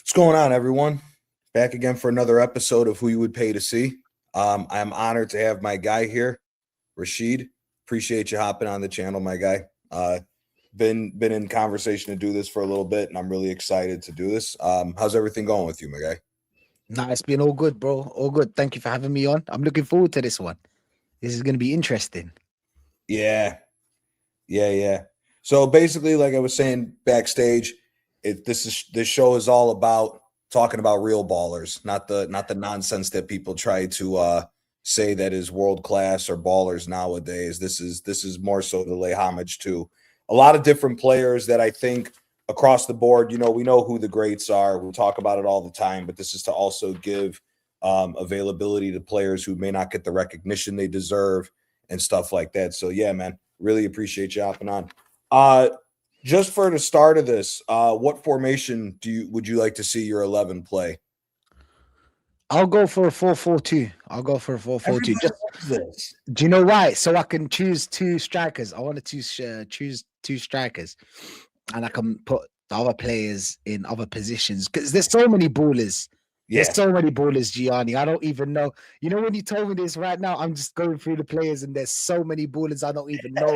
What's going on, everyone? Back again for another episode of Who You Would Pay to See. I'm honored to have my guy here, Rachid. Appreciate you hopping on the channel, my guy. Been in conversation to do this for a little bit, and I'm really excited to do this. How's everything going with you, my guy? Nah, it's been all good, bro. All good. Thank you for having me on. I'm looking forward to this one. This is going to be interesting. Yeah. So basically, like I was saying backstage, this show is all about talking about real ballers, not the nonsense that people try to say that is world class or ballers nowadays. This is more so to lay homage to a lot of different players that I think across the board. We know who the greats are. We talk about it all the time, but this is to also give availability to players who may not get the recognition they deserve and stuff like that. So yeah, man, really appreciate you hopping on. Uh, just for the start of this, what formation would you like to see your 11 play? I'll go for a 4-4-2. I'll go for a 4-4-2. Everybody Just loves this. do you know why? So I can choose two strikers. I want to choose two strikers, and I can put the other players in other positions because there's so many ballers. There's Yeah, so many ballers, Gianni. I don't even know. You know, when you told me this right now, I'm just going through the players, and there's so many ballers. I don't even know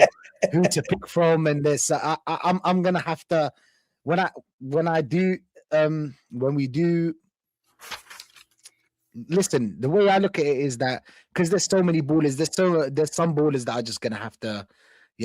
who to pick from. And there's, I'm gonna have to when I when I do when we do listen. The way I look at it is that because there's so many ballers, there's some ballers that are just gonna have to,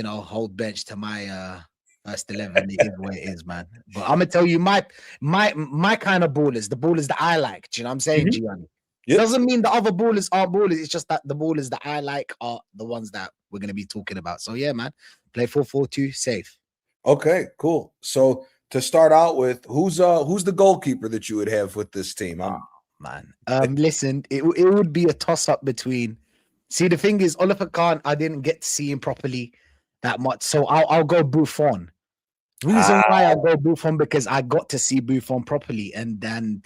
hold bench to my first 11. It is what it is, man. But I'm gonna tell you my kind of ballers, the ballers that I like. Do you know what I'm saying, Mhm. Gianni? Yep. Doesn't mean the other ballers aren't ballers. It's just that the ballers that I like are the ones that we're gonna be talking about. So yeah, man, play 4-4-2 safe. Okay, cool. So to start out with, who's the goalkeeper that you would have with this team? Oh, man. Listen, it would be a toss up between. See, the thing is, Oliver Kahn, I didn't get to see him properly that much, so I'll go Buffon. Reason why I Ah, go Buffon because I got to see Buffon properly, and then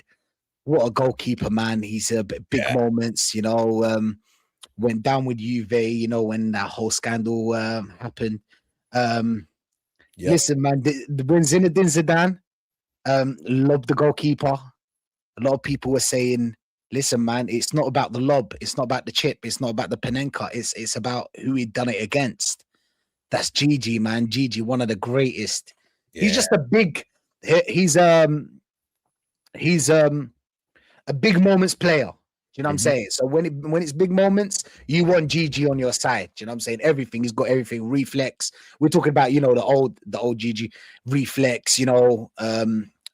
what a goalkeeper, man! He's a big yeah, moments, went down with Juve, when that whole scandal happened. Um, yep. Listen, man, when Zinedine Zidane loved the goalkeeper, a lot of people were saying, "Listen, man, it's not about the lob, it's not about the chip, it's not about the Panenka, it's about who he done it against." That's Gigi, man. Gigi, one of the greatest. He's Yeah. just a big. He's he's a big moments player. Do you know what I'm Mhm. saying? So when it's big moments, you want Gigi on your side. Do you know what I'm saying? Everything. He's got everything. Reflex. We're talking about, the old Gigi reflex,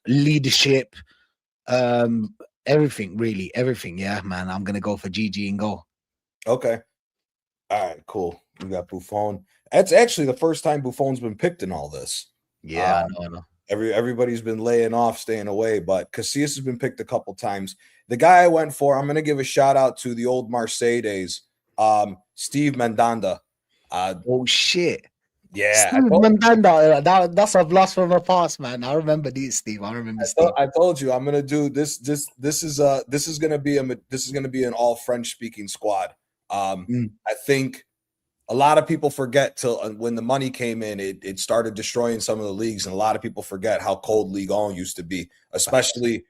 leadership, um, everything, really, everything. Yeah, man. I'm gonna go for Gigi and go. Okay. All right, cool. We got Buffon. That's actually the first time Buffon's been picked in all this. Uh, Yeah, I know, I know. everybody's been laying off, staying away, but Casillas has been picked a couple times. The guy I went for, I'm going to give a shout out to the old Marseille days, Steve Mandanda. Uh, Oh shit. yeah, Steve Mandanda, that's a blast from the past, man. I remember these, Steve. I remember Steve. I told you I'm going to do this. This is going to be this is going to be an all French speaking squad. Mm. I think a lot of people forget till when the money came in, it started destroying some of the leagues, and a lot of people forget how cold Ligue 1 used to be. Facts. Especially,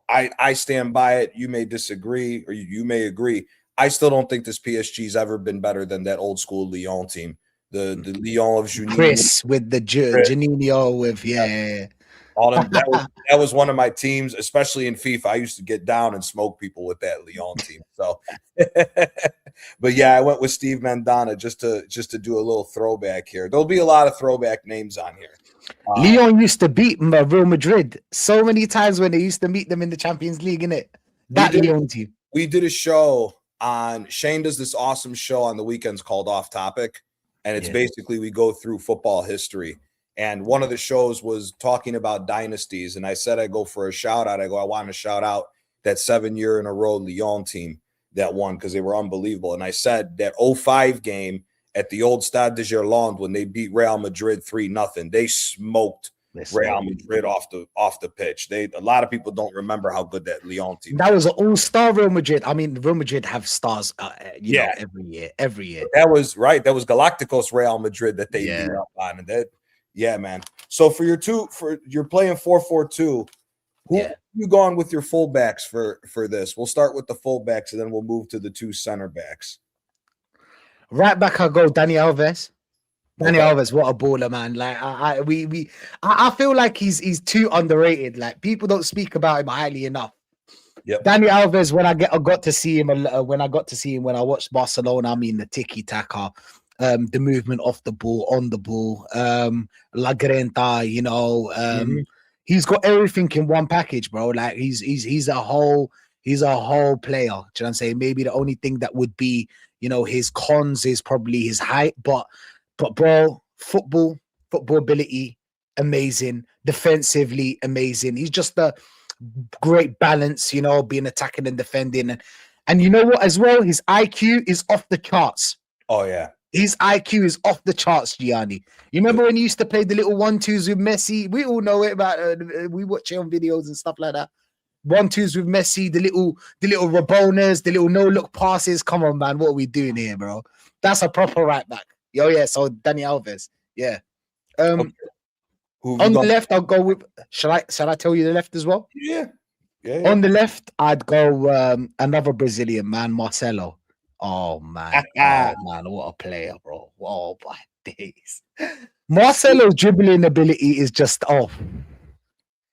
I stand by it. You may disagree, or you may agree. I still don't think this PSG's ever been better than that old school Lyon team, the Lyon of Juninho. Chris with the Janino with All them that was one of my teams, especially in FIFA. I used to get down and smoke people with that Lyon team. So, but yeah, I went with Steve Mandanda just to do a little throwback here. There'll be a lot of throwback names on here. Leon used to beat Real Madrid so many times when they used to meet them in the Champions League, innit? We That did Leon team. we did a show on Shane does this awesome show on the weekends called Off Topic, and it's Yeah. basically we go through football history. And one of the shows was talking about dynasties, and I said I go for a shout out. I want to shout out that 7 year in a row Lyon team that won because they were unbelievable. And I said that '05 game at the old Stade de Gerland when they beat Real Madrid 3-0, they smoked Real Madrid off the pitch. A lot of people don't remember how good that Lyon team That was. was an all-star Real Madrid. I mean, Real Madrid have stars, Yeah, every year, every year. that was right. That was Galacticos Real Madrid that they beat Yeah. up on, and that yeah, man. So for you're playing 4-4-2. Who Yeah. you gone with your fullbacks for this? We'll start with the fullbacks and then we'll move to the two center backs. Right back, I go Danny Alves. Danny Okay. Alves, what a baller, man! Like I feel like he's too underrated. Like people don't speak about him highly enough. Yep. Danny Alves, when I got to see him, when I watched Barcelona, I mean the tiki taka, the movement off the ball, on the ball, La Grinta, Mhm. he's got everything in one package, bro. Like he's a whole player. Do you know what I'm saying? Maybe the only thing that would be, his cons is probably his height, but bro, football ability, amazing. Defensively, amazing. He's just a great balance, being attacking and defending. And you know what, as well, his IQ is off the charts. Oh yeah. His IQ is off the charts, Gianni. You remember when he used to play the little 1-2s with Messi? We all know it about we watch it on videos and stuff like that. 1-2s with Messi, the little Rabonas, the little no-look passes. Come on, man. What are we doing here, bro? That's a proper right back. Oh, yeah. So Danny Alves. Yeah. Okay. On the left, I'll go with shall I tell you the left as well? Yeah. On the left, I'd go another Brazilian man, Marcelo. Oh man, what a player, bro. Oh my days. Marcelo's dribbling ability is just off.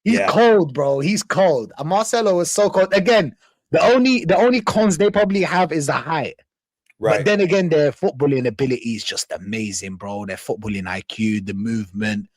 He's cold, bro. He's cold. And Marcelo is so cold. Again, the only cons they probably have is the height. Right. But then again, their footballing ability is just amazing, bro. Their footballing IQ, the movement,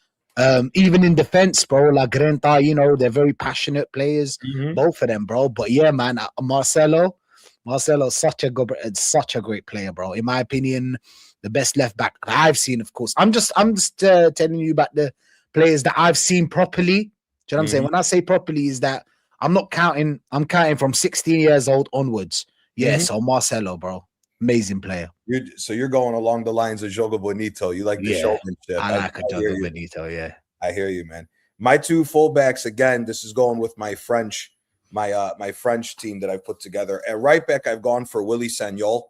even in defense, bro. La Grenta, they're very passionate players, both of them, bro. But yeah, man, Marcelo's such a great player, bro. In my opinion, the best left back I've seen, of course. I'm just telling you about the players that I've seen properly. Do you know what I'm saying? When I say properly, is that I'm not counting. I'm counting from 16 years old onwards. Yeah, so Marcelo, bro. Amazing player. You're going along the lines of Jogo Bonito. You like the showmanship. I like a Jogo Bonito, yeah. I hear you, man. My two fullbacks, again, this is going with my French team that I put together. At right back, I've gone for Willy Sagnol.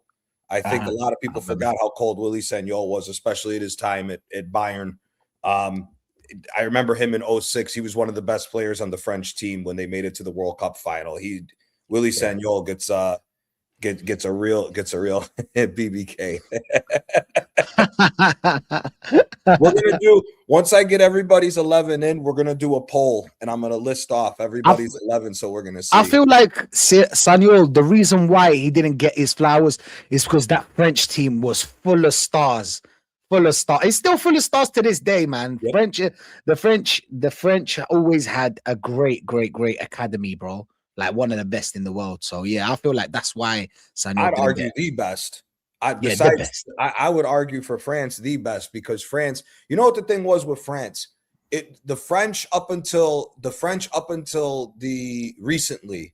I think a lot of people forgot how cold Willy Sagnol was, especially at his time at Bayern. I remember him in 06. He was one of the best players on the French team when they made it to the World Cup final. Willy Sagnol gets a real BBK. We're gonna do, once I get everybody's 11 in, we're gonna do a poll, and I'm gonna list off everybody's 11. So we're gonna see. I feel like Sagnol, the reason why he didn't get his flowers is because that French team was full of stars. It's still full of stars to this day, man. Yep. The French always had a great academy, bro. Like one of the best in the world. So yeah, I feel like that's why Sagnol. I'd argue the best. The best. I would argue for France the best, because France, you know what the thing was with France? The French up until the recently,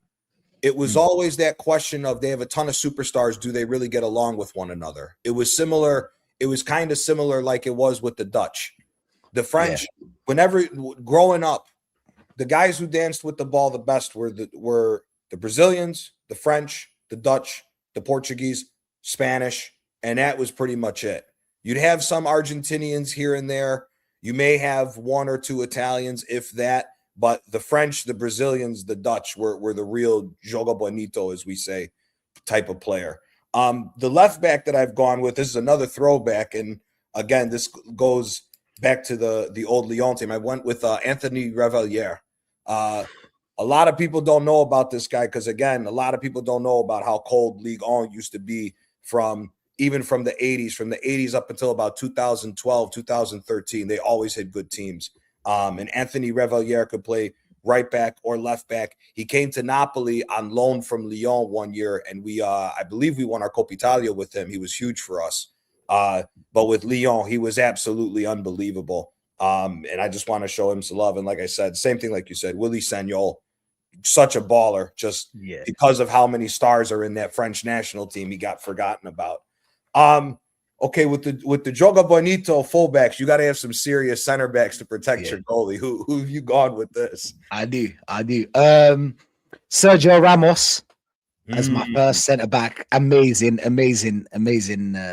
it was always that question of, they have a ton of superstars, do they really get along with one another? It was similar. It was kind of similar like it was with the Dutch. The French, whenever growing up, the guys who danced with the ball the best were the Brazilians, the French, the Dutch, the Portuguese, Spanish, and that was pretty much it. You'd have some Argentinians here and there. You may have one or two Italians, if that, but the French, the Brazilians, the Dutch were the real jogo bonito, as we say, type of player. The left back that I've gone with, this is another throwback, and again, this goes back to the old Lyon team. I went with Anthony Revalier. A lot of people don't know about this guy because, again, a lot of people don't know about how cold Ligue 1 used to be even from the 80s. From the 80s up until about 2012, 2013, they always had good teams. And Anthony Revalier could play right back or left back. He came to Napoli on loan from Lyon one year, and I believe we won our Coppa Italia with him. He was huge for us. But with Lyon, he was absolutely unbelievable. And I just want to show him some love. And like I said, same thing like you said, Willy Sagnol, such a baller, just because of how many stars are in that French national team, he got forgotten about. Okay, with the Joga Bonito fullbacks, you got to have some serious center backs to protect your goalie. Who have you gone with this? I do. Sergio Ramos as my first center back. Amazing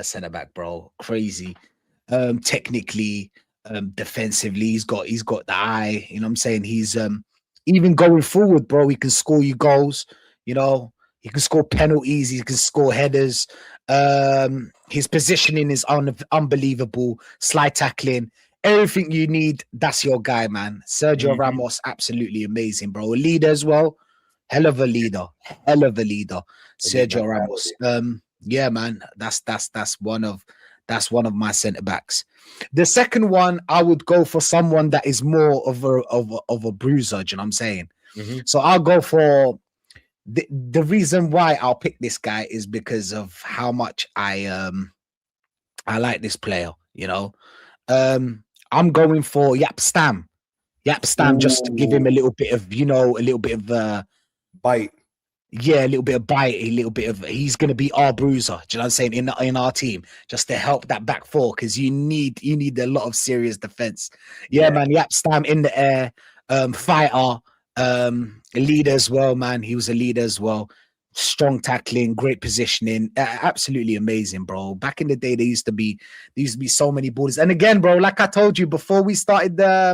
center back, bro. Crazy. Technically, defensively, he's got the eye. You know what I'm saying? He's even going forward, bro, he can score you goals. You know, he can score penalties. He can score headers. His positioning is unbelievable. Slide tackling, everything you need. That's your guy, man. Sergio Ramos, absolutely amazing, bro. A leader as well. Hell of a leader. Hell of a leader. Sergio Ramos. Yeah, man. That's one of my centre backs. The second one, I would go for someone that is more of a bruiser. Do you know what I'm saying? So I'll go for the reason why I'll pick this guy is because of how much I like this player. You know, I'm going for Yap Stam. Yap Stam, just to give him a little bit of, a little bit of bite. Yeah, a little bit of bite, a little bit of. He's going to be our bruiser. Do you know what I'm saying? In our team, just to help that back four, because you need a lot of serious defense. Yeah, man. Yap Stam in the air, fighter, a leader as well, man. He was a leader as well. Strong tackling, great positioning, absolutely amazing, bro. Back in the day, there used to be so many borders. And again, bro, like I told you before we started this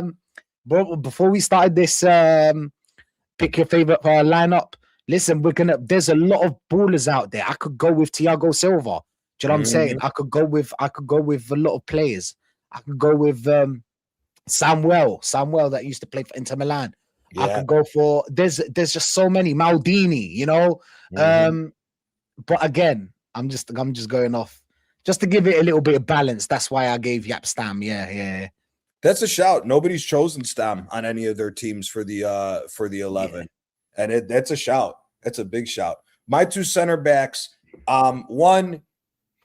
pick your favorite lineup. Listen, there's a lot of ballers out there. I could go with Thiago Silva. Do you know what I'm saying? I could go with a lot of players. I could go with Samuel that used to play for Inter Milan. I could go for there's just so many. Maldini, but again, I'm just going off just to give it a little bit of balance. That's why I gave Yap Stam. Yeah. That's a shout. Nobody's chosen Stam on any of their teams for the 11. And that's a shout. That's a big shout. My two center backs, one,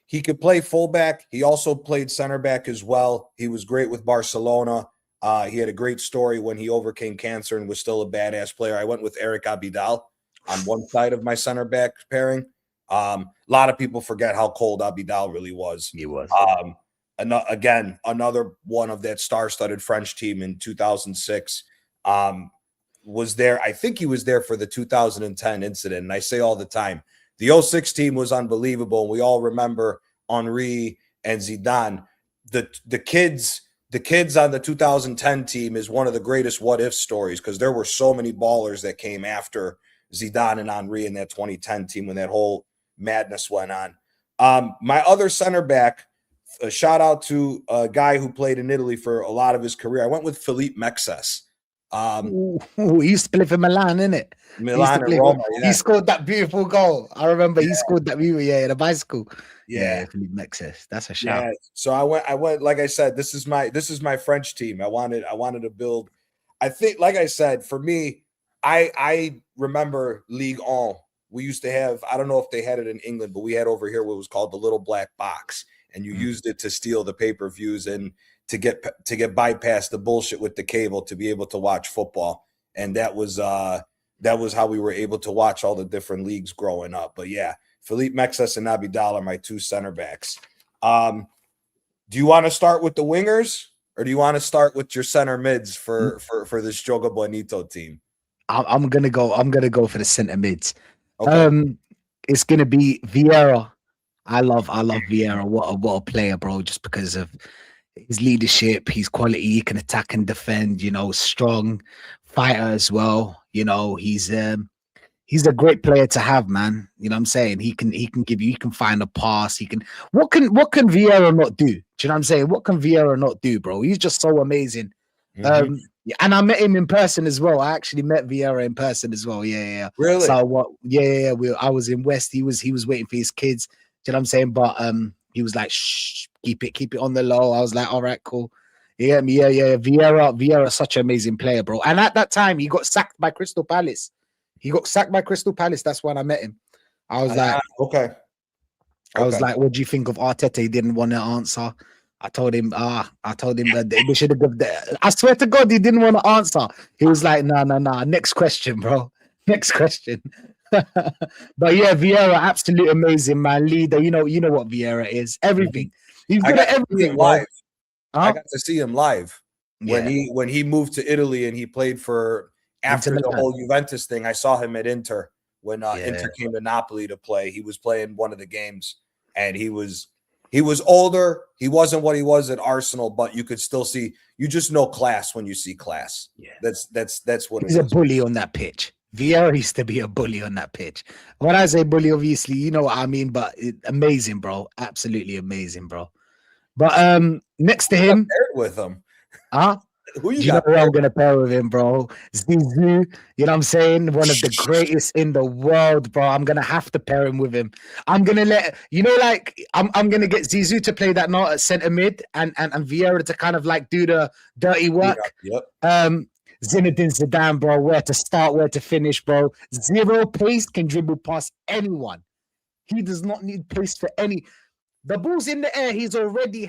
he could play fullback. He also played center back as well. He was great with Barcelona. He had a great story when he overcame cancer and was still a badass player. I went with Eric Abidal on one side of my center back pairing. A lot of people forget how cold Abidal really was. He was. Again, another one of that star-studded French team in 2006. Was there. I think he was there for the 2010 incident. And I say all the time, the 06 team was unbelievable. We all remember Henry and Zidane. The kids on the 2010 team is one of the greatest what-if stories, because there were so many ballers that came after Zidane and Henry in that 2010 team when that whole madness went on. My other center back, a shout out to a guy who played in Italy for a lot of his career. I went with Philippe Mexes. He used to play for Milan, innit? Milan and Roma. He scored that beautiful goal. I remember he scored that beautiful, the bicycle. Yeah, Philippe Mexes. That's a shout. Yeah. So I went. Like I said, this is my French team. I wanted to build. I think, like I said, for me, I remember Ligue 1. We used to have. I don't know if they had it in England, but we had over here what was called the little black box, and you used it to steal the pay-per-views and to get bypassed the bullshit with the cable to be able to watch football. And that was how we were able to watch all the different leagues growing up. But yeah, Philippe Mexes and Abidal are my two center backs. Do you want to start with the wingers, or do you want to start with your center mids for this Joga Bonito team? I'm gonna go for the center mids. Okay. It's gonna be Vieira. I love Vieira. What a player, bro, just because of his leadership, his quality. He can attack and defend, strong fighter as well. He's a great player to have, man. You know what I'm saying? He can give you, he can find a pass. What can Vieira not do? Do you know what I'm saying? What can Vieira not do, bro? He's just so amazing. And I met him in person as well. I actually met Vieira in person as well. Yeah. Really? So I was in West. He was waiting for his kids. Do you know what I'm saying? But he was like, shh, keep it on the low. I was like, all right, cool. You get me? Yeah. Vieira, such an amazing player, bro. And at that time, he got sacked by Crystal Palace. That's when I met him. I was like, okay. I was like, what do you think of Arteta? He didn't want to answer. I told him that we should have given that. I swear to God, he didn't want to answer. He was like, no. Next question, bro. Next question. But yeah, Vieira, absolutely amazing, man. Leader, you know what Vieira is. Everything. He's good at everything. Live. I got to see him live when he moved to Italy and he played for after the whole Juventus thing. I saw him at Inter when Inter came to Napoli to play. He was playing one of the games, and he was He was older. He wasn't what he was at Arsenal, but you could still see. You just know class when you see class. Yeah. That's what He's it a is. bully on that pitch. Vieira used to be a bully on that pitch. When I say bully, obviously, you know what I mean, but amazing, bro. Absolutely amazing, bro. But next to him, Paired with him. huh? Who you Do you know got? who I'm gonna pair with him, bro? Zizou. You know what I'm saying? One of the greatest in the world, bro. I'm gonna have to pair him with him. I'm gonna I'm gonna get Zizou to play that knot at centre mid and Vieira to kind of like do the dirty work. Yep. Zinedine Zidane, bro. Where to start, where to finish, bro. Zero pace, can dribble past anyone. He does not need pace for any. The ball's in the air. He already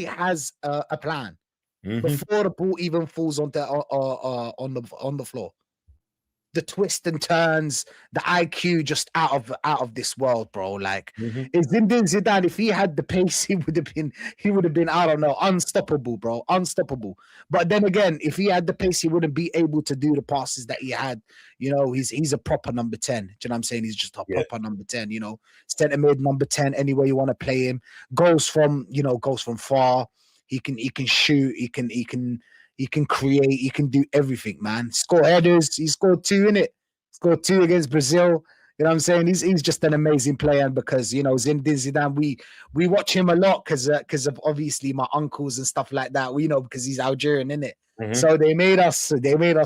has a plan. Mm-hmm. Before the ball even falls on the floor. The twist and turns, the IQ just out of this world, bro. Like Zinedine Zidane, if he had the pace, he would have been, I don't know, unstoppable, bro. Unstoppable. But then again, if he had the pace, he wouldn't be able to do the passes that he had. You know, he's a proper number 10. Do you know what I'm saying? He's just a proper number 10, you know, centre mid, number 10, any way you want to play him. Goes from far. He can shoot. He can create. He can do everything, man. Score headers. He scored 2 in it. Scored 2 against Brazil. You know what I'm saying? He's just an amazing player. And because, you know, Zinedine Zidane, we watch him a lot because of obviously my uncles and stuff like that. We know because he's Algerian, innit? So they made us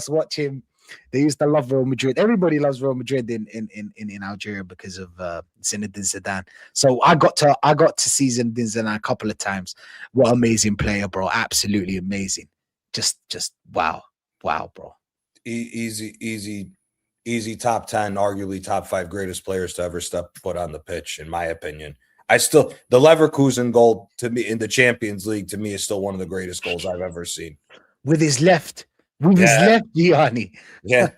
watch him. They used to love Real Madrid. Everybody loves Real Madrid in Algeria because of Zinedine Zidane. So I got to see Zinedine Zidane a couple of times. What an amazing player, bro! Absolutely amazing. Just wow, bro. Easy top 10, arguably top 5 greatest players to ever step foot on the pitch, in my opinion. The Leverkusen goal to me in the Champions League to me is still one of the greatest goals I've ever seen. With his left, Gianni. Yeah.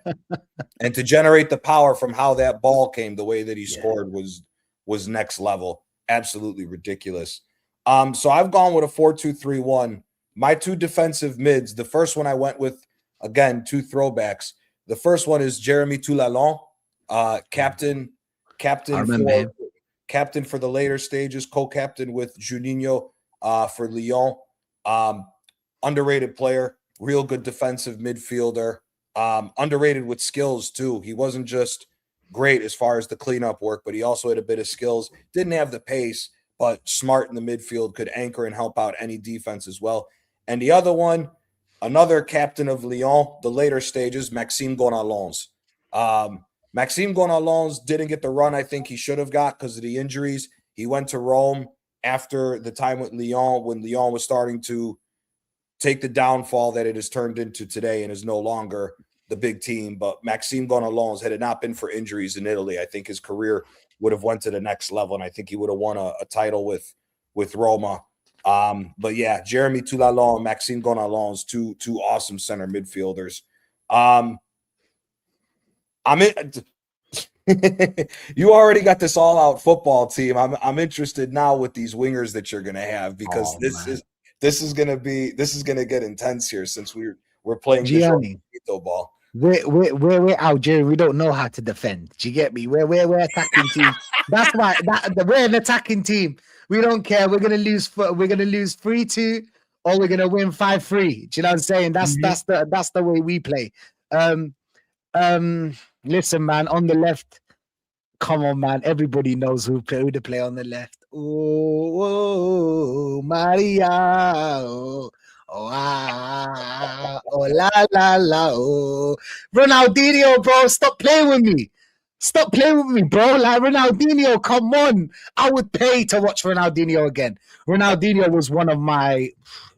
And to generate the power from how that ball came, the way that he scored was next level. Absolutely ridiculous. So I've gone with a 4-2-3-1. My 2 defensive mids. The first one I went with, again, 2 throwbacks. The first one is Jeremy Toulalon, captain for the later stages, co-captain with Juninho for Lyon. Underrated player, real good defensive midfielder, underrated with skills too. He wasn't just great as far as the cleanup work, but he also had a bit of skills. Didn't have the pace, but smart in the midfield, could anchor and help out any defense as well. And the other one, another captain of Lyon, the later stages, Maxime Gonalons. Maxime Gonalons didn't get the run I think he should have got because of the injuries. He went to Rome after the time with Lyon when Lyon was starting to take the downfall that it has turned into today and is no longer the big team. But Maxime Gonalons, had it not been for injuries in Italy, I think his career would have went to the next level, and I think he would have won a title with Roma. But yeah, Jeremy Toulalon, Maxime Gonalons, two awesome center midfielders. You already got this all-out football team. I'm interested now with these wingers that you're going to have because this is going to get intense here since we're playing Gianni, this ball. We're Algeria. We don't know how to defend. Do you get me? We're attacking team. That's why we're an attacking team. We don't care. We're gonna lose 3-2 or we're gonna win 5-3. Do you know what I'm saying? That's the way we play. Listen, man, on the left, come on, man. Everybody knows who to play on the left. Oh, Maria. La la la. Oh, Ronaldinho, bro, stop playing with me. Stop playing with me, bro. Like Ronaldinho, come on. I would pay to watch Ronaldinho again. Ronaldinho was one of my,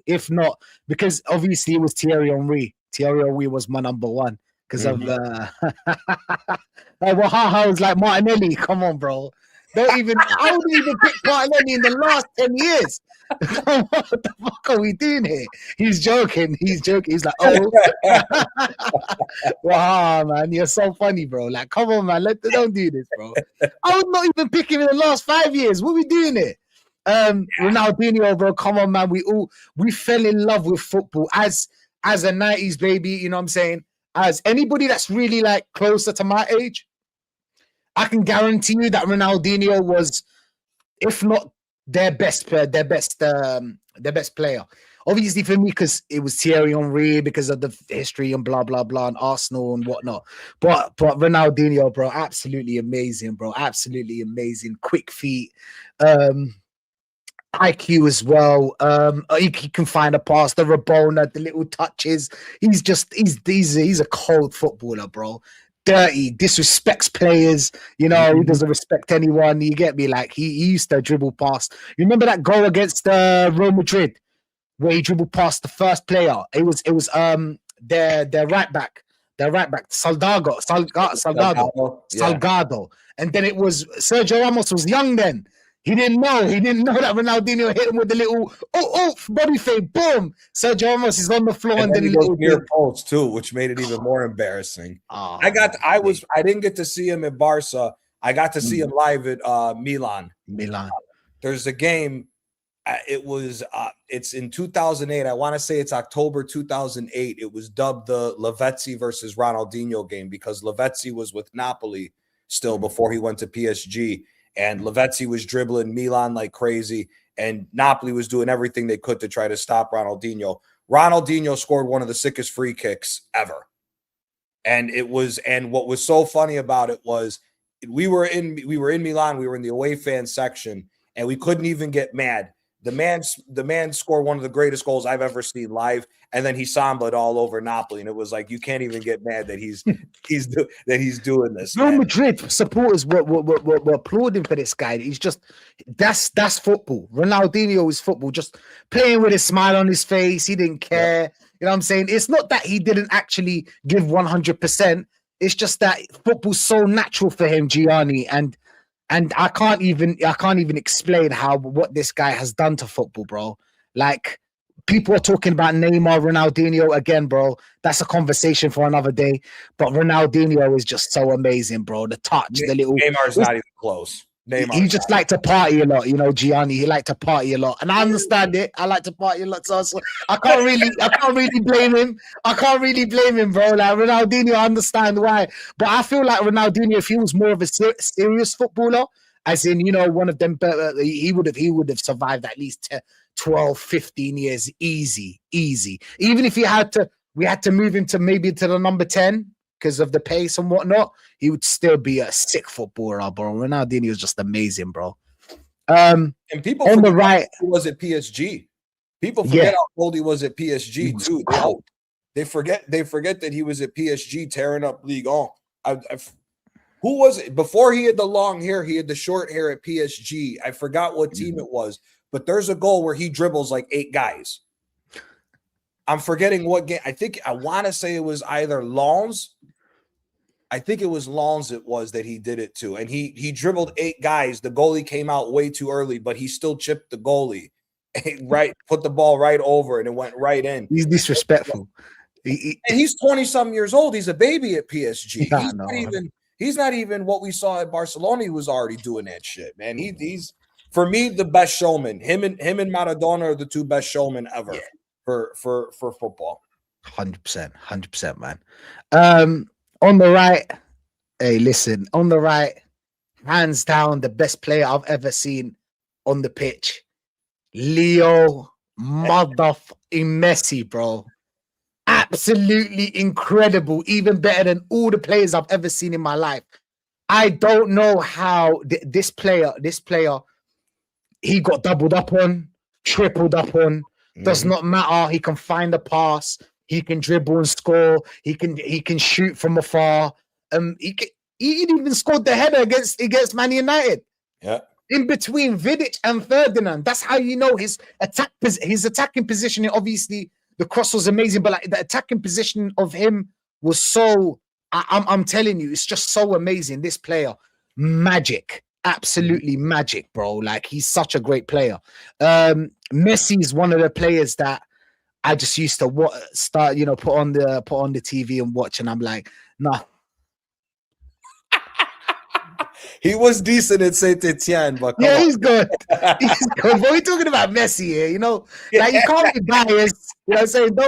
if not, because obviously it was Thierry Henry. Thierry Henry was my number one because of I was like Martinelli. Come on, bro. I wouldn't even pick Martinelli in the last 10 years. What the fuck are we doing here? He's joking. He's like, oh, wow, man, you're so funny, bro. Like, come on, man, don't do this, bro. I would not even pick him in the last 5 years. What are we doing here? Ronaldinho, bro, come on, man. We fell in love with football as a 90s baby. You know what I'm saying? As anybody that's really like closer to my age, I can guarantee you that Ronaldinho was if not their best player. Obviously for me, because it was Thierry Henry, because of the history and blah blah blah, and Arsenal and whatnot. But Ronaldinho, bro, absolutely amazing, bro, absolutely amazing. Quick feet, IQ as well. He can find a pass, the Rabona, the little touches. He's a cold footballer, bro. Dirty, disrespects players. You know, he doesn't respect anyone. You get me? Like he used to dribble past. You remember that goal against Real Madrid where he dribbled past the first player? It was their right back. Their right back, Salgado. And then it was Sergio Ramos was young then. He didn't know that Ronaldinho hit him with the little body fade, boom. Sergio Ramos is on the floor and then he goes goes near post too, which made it even more embarrassing. I didn't get to see him at Barca. I got to see him live at Milan. There's a game. It's in 2008. I want to say it's October 2008. It was dubbed the Lavezzi versus Ronaldinho game because Lavezzi was with Napoli still before he went to PSG. And Lavezzi was dribbling Milan like crazy, and Napoli was doing everything they could to try to stop Ronaldinho. Ronaldinho scored one of the sickest free kicks ever. And what was so funny about it was we were in Milan, we were in the away fan section, and we couldn't even get mad. The man scored one of the greatest goals I've ever seen live, and then he samba'd all over Napoli, and it was like you can't even get mad that he's doing this. Real Madrid supporters were applauding for this guy. He's just that's football. Ronaldinho is football, just playing with a smile on his face. He didn't care. Yeah. You know what I'm saying? It's not that he didn't actually give 100%. It's just that football's so natural for him, Gianni, and I can't even explain what this guy has done to football, bro. Like people are talking about Neymar, Ronaldinho again, bro. That's a conversation for another day. But Ronaldinho is just so amazing, bro. The touch, the little Neymar's not even close. He just liked to party a lot, you know, Gianni. He liked to party a lot, and I understand it. I like to party a lot, so I can't really blame him. I can't really blame him, bro. Like Ronaldinho, I understand why, but I feel like Ronaldinho, if he was more of a serious footballer, as in, you know, one of them, he would have survived at least 12, 15 years, easy. Even if we had to move him to maybe to the number 10. Because of the pace and whatnot, he would still be a sick footballer, bro. Ronaldinho is just amazing, bro. And people on the right, he was at PSG. People forget how old he was at PSG too. They forget that he was at PSG tearing up Ligue 1. Who was it before he had the long hair? He had the short hair at PSG. I forgot what team it was, but there's a goal where he dribbles like 8 guys. I'm forgetting what game. I want to say it was either Lens. I think it was Lens that he did it to. And he dribbled 8 guys. The goalie came out way too early, but he still chipped the goalie. Right, put the ball right over and it went right in. He's disrespectful. And he's 20-something years old. He's a baby at PSG. He's not even what we saw at Barcelona. He was already doing that shit, man. He's for me the best showman. Him and Maradona are the 2 best showmen ever. Yeah. For football. 100%, man. On the right, hey, listen, on the right, hands down, the best player I've ever seen on the pitch, Leo motherfucking Messi, bro. Absolutely incredible, even better than all the players I've ever seen in my life. I don't know how this player, he got doubled up on, tripled up on. Does not matter. He can find a pass. He can dribble and score. He can shoot from afar. He even scored the header against Man United. Yeah. In between Vidic and Ferdinand. That's how you know his attacking positioning. Obviously, the cross was amazing, but like the attacking position of him was so. I'm telling you, it's just so amazing. This player, magic. Absolutely magic, bro. Like he's such a great player. Messi is one of the players that I just used to put on the TV and watch, and I'm like, nah. He was decent at Saint Etienne, but yeah, he's good. He's good. But we're talking about Messi here, you know. Like you can't be biased. You know what I'm saying?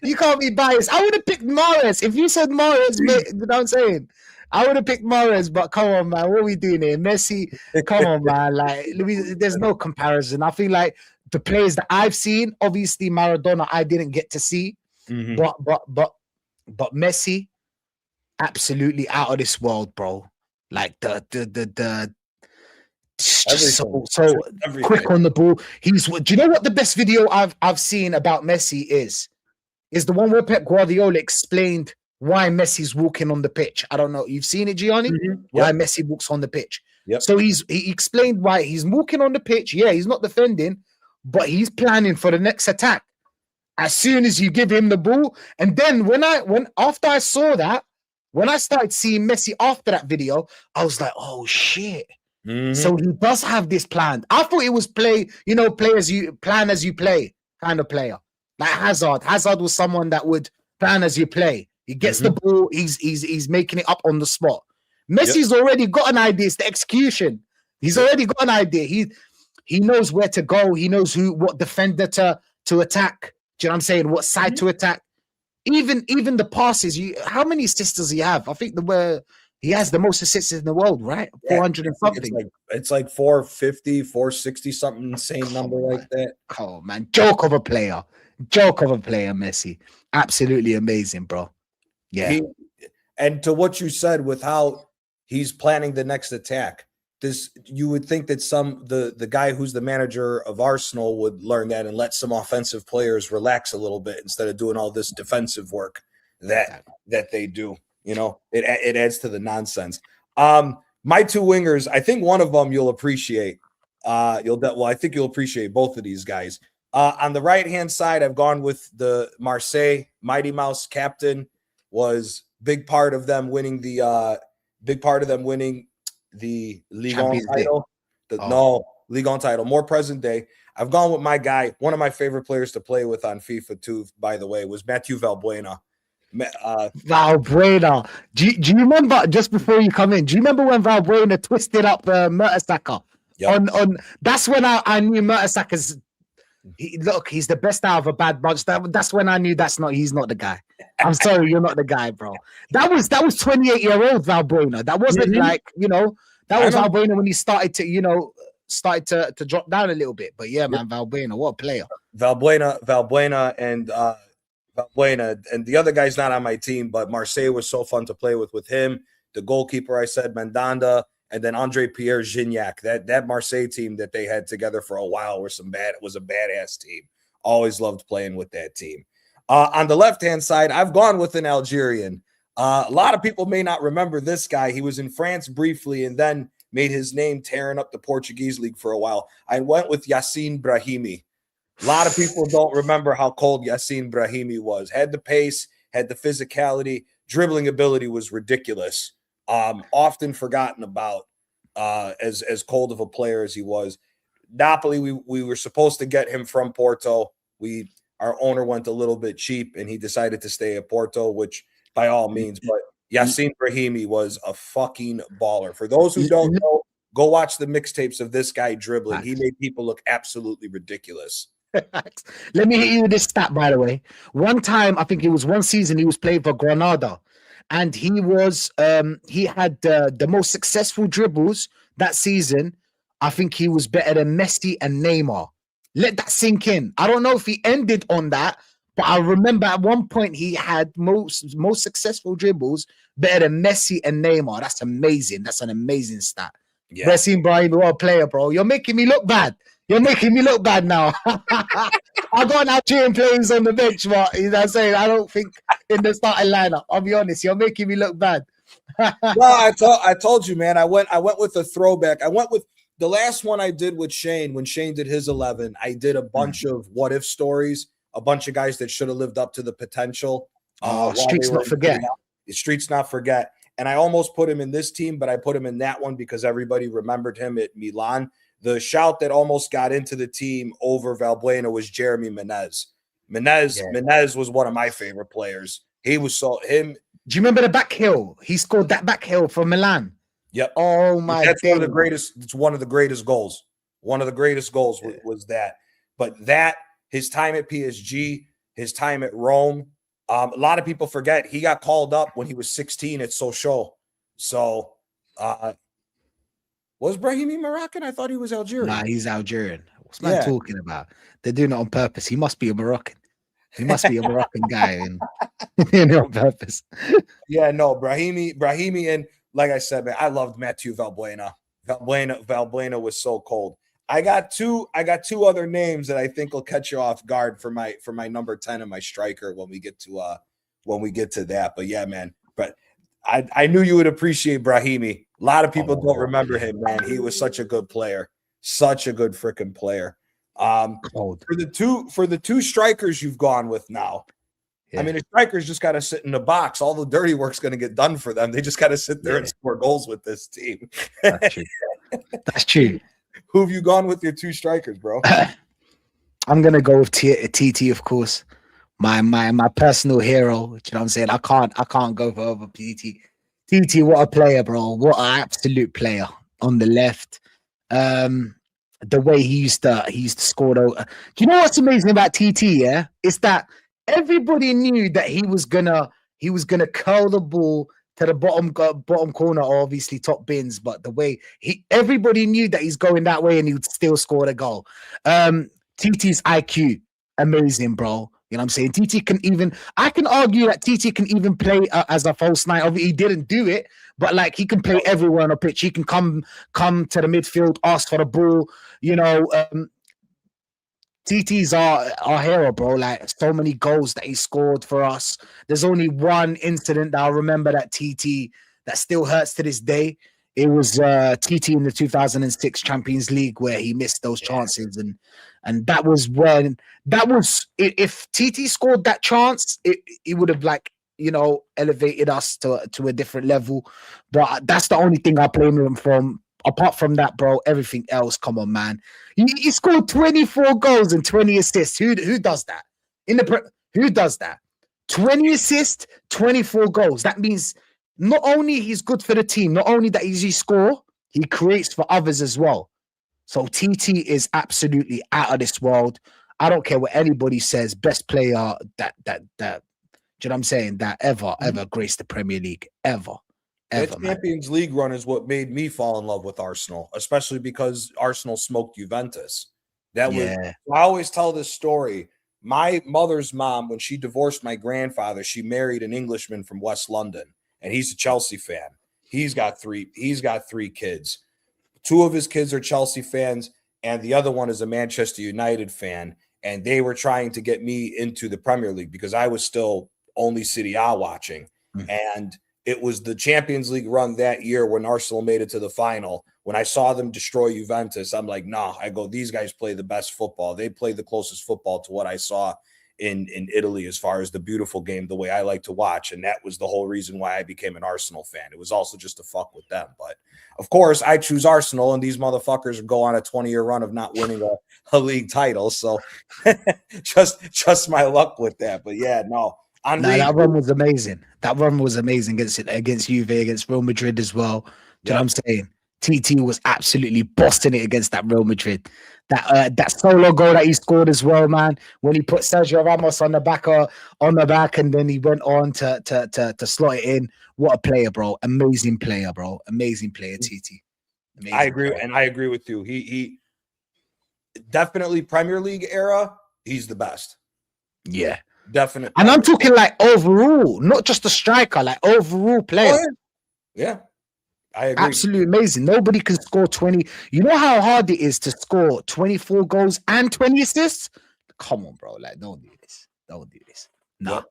You can't be biased. I would have picked Mahrez if you said Mahrez, mate, you know what I'm saying? I would have picked Mahrez, but come on, man, what are we doing here? Messi, come on, man. Like, there's no comparison. I feel like the players that I've seen, obviously Maradona, I didn't get to see, Mhm. but Messi, absolutely out of this world, bro. Like the just so Everything. quick on the ball. Do you know what the best video I've seen about Messi is? Is the one where Pep Guardiola explained why Messi's walking on the pitch. I don't know. You've seen it, Gianni? Mhm. Why Yep. Messi walks on the pitch. Yep. So he explained why he's walking on the pitch. Yeah, he's not defending, but he's planning for the next attack. As soon as you give him the ball, and then after I saw that, when I started seeing Messi after that video, I was like, oh shit. Mhm. So he does have this planned. I thought it was play as you play kind of player. Like Hazard. Hazard was someone that would plan as you play. He gets the ball, he's making it up on the spot. Messi's already got an idea. It's the execution. He's already got an idea. He knows where to go. He knows what defender to attack. Do you know what I'm saying? What side to attack? Even the passes. How many assists does he have? I think he has the most assists in the world, right? 400 and something. It's like 450, 460, something insane number like that. Oh man, joke of a player, Messi. Absolutely amazing, bro. Yeah. And to what you said with how he's planning the next attack, you would think that the guy who's the manager of Arsenal would learn that and let some offensive players relax a little bit instead of doing all this defensive work that they do. You know, it adds to the nonsense. My two wingers, I think one of them you'll appreciate. I think you'll appreciate both of these guys. On the right-hand side, I've gone with the Marseille Mighty Mouse captain. Was big part of them winning the Ligue 1 title. Ligue 1 title, more present day. I've gone with my guy, one of my favorite players to play with on FIFA too, by the way, was Mathieu Valbuena. Valbuena. Do you remember, just before you come in, do you remember when Valbuena twisted up Mertesacker? Yep. That's when I knew Mertesacker's he's the best out of a bad bunch. That's when I knew he's not the guy. I'm sorry, you're not the guy, bro. That was 28-year-old Valbuena. That wasn't that was Valbuena when he started to drop down a little bit. But yeah, man, Valbuena, what a player. Valbuena and the other guy's not on my team, but Marseille was so fun to play with him. The goalkeeper, I said Mandanda, and then Andre Pierre Gignac. That Marseille team that they had together for a while was a badass team. Always loved playing with that team. On the left-hand side, I've gone with an Algerian. A lot of people may not remember this guy. He was in France briefly and then made his name tearing up the Portuguese league for a while. I went with Yassine Brahimi. A lot of people don't remember how cold Yassine Brahimi was. Had the pace, had the physicality, dribbling ability was ridiculous. Often forgotten about as cold of a player as he was. Napoli, we were supposed to get him from Porto. Our owner went a little bit cheap and he decided to stay at Porto, which by all means, but Yassine Brahimi was a fucking baller. For those who don't know, go watch the mixtapes of this guy dribbling. He made people look absolutely ridiculous. Let me hit you with this stat, by the way. One time, I think it was one season, he was playing for Granada, and he had the most successful dribbles that season. I think he was better than Messi and Neymar. Let that sink in. I don't know if he ended on that, but I remember at one point he had most successful dribbles better than Messi and Neymar. That's amazing. That's an amazing stat. Yeah. Yassine Brahimi, what a player, bro. You're making me look bad. You're making me look bad now. I got Algerian players on the bench, but you know what I'm saying? I don't think in the starting lineup. I'll be honest, you're making me look bad. No, I told you, man. I went with a throwback. I went with the last one I did with Shane when Shane did his 11. I did a bunch of what if stories, a bunch of guys that should have lived up to the potential. Streets not forget. Streets not forget. And I almost put him in this team, but I put him in that one because everybody remembered him at Milan. The shout that almost got into the team over Valbuena was Jeremy Menez. Menez was one of my favorite players. He was Do you remember the back heel? He scored that back heel for Milan. Yep. Oh my! That's one of the greatest. It's one of the greatest goals. One of the greatest goals was that. But his time at PSG, his time at Rome. A lot of people forget he got called up when he was 16 at Sochaux. So, was Brahimi Moroccan? I thought he was Algerian. Nah, he's Algerian. What's man Yeah. talking about? They're doing it on purpose. He must be a Moroccan. He must be a Moroccan guy and on purpose. Yeah, no, Brahimi, and like I said, man, I loved Mathieu Valbuena. Valbuena was so cold. I got two other names that I think will catch you off guard for my number 10 and my striker when we get to that. But yeah, man. But I knew you would appreciate Brahimi. A lot of people don't remember him, man. He was such a good player. Such a good freaking player. Cold. For the two strikers you've gone with now. Yeah. I mean, the strikers just got to sit in the box. All the dirty work's going to get done for them. They just got to sit there and score goals with this team. That's true. That's true. Who have you gone with your two strikers, bro? I'm gonna go with TT, of course. My personal hero. You know what I'm saying? I can't go for over TT. TT, what a player, bro! What an absolute player on the left. The way he used to score. Do you know what's amazing about TT? Yeah, it's that everybody knew that he was gonna curl the ball to the bottom corner, or obviously top bins. But the way everybody knew that he's going that way, and he would still score the goal. TT's IQ, amazing, bro. You know what I'm saying? TT can even, I can argue that TT can even play as a false nine. Obviously, he didn't do it, but like he can play everywhere on the pitch. He can come to the midfield, ask for the ball. You know, TT's our hero, bro. Like so many goals that he scored for us. There's only one incident that I remember that TT that still hurts to this day. It was TT in the 2006 Champions League where he missed those chances, and that was if TT scored that chance, it would have elevated us to a different level. But that's the only thing I blame him from. Apart from that, bro, everything else, come on, man. He scored 24 goals and 20 assists. Who does that? Who does that? 20 assists, 24 goals. That means not only he's good for the team, not only that he score, he creates for others as well. So TT is absolutely out of this world. I don't care what anybody says. Best player that do you know what I'm saying? That ever graced the Premier League. Ever. That Champions League run is what made me fall in love with Arsenal, especially because Arsenal smoked Juventus. I always tell this story. My mother's mom, when she divorced my grandfather, she married an Englishman from West London, and he's a Chelsea fan. He's got three kids. Two of his kids are Chelsea fans, and the other one is a Manchester United fan. And they were trying to get me into the Premier League because I was still only City A watching. And it was the Champions League run that year when Arsenal made it to the final. When I saw them destroy Juventus, I'm like, nah, I go, these guys play the best football. They play the closest football to what I saw in Italy as far as the beautiful game, the way I like to watch. And that was the whole reason why I became an Arsenal fan. It was also just to fuck with them. But of course, I choose Arsenal, and these motherfuckers go on a 20-year run of not winning a league title. So just my luck with that. But yeah, no. That run was amazing. That run was amazing against Juve, against Real Madrid as well. Do you know what I'm saying? TT was absolutely bossing it against that Real Madrid. That solo goal that he scored as well, man. When he put Sergio Ramos on the back, and then he went on to slot it in. What a player, bro! Amazing player, bro. Amazing player, TT. Amazing I agree, player. and I agree with you. He definitely Premier League era. He's the best. Yeah. Definitely. And I'm talking like overall, not just a striker, like overall player. Oh, yeah. I agree. Absolutely amazing. Nobody can score 20. You know how hard it is to score 24 goals and 20 assists? Come on, bro. Like, don't do this. Don't do this. No.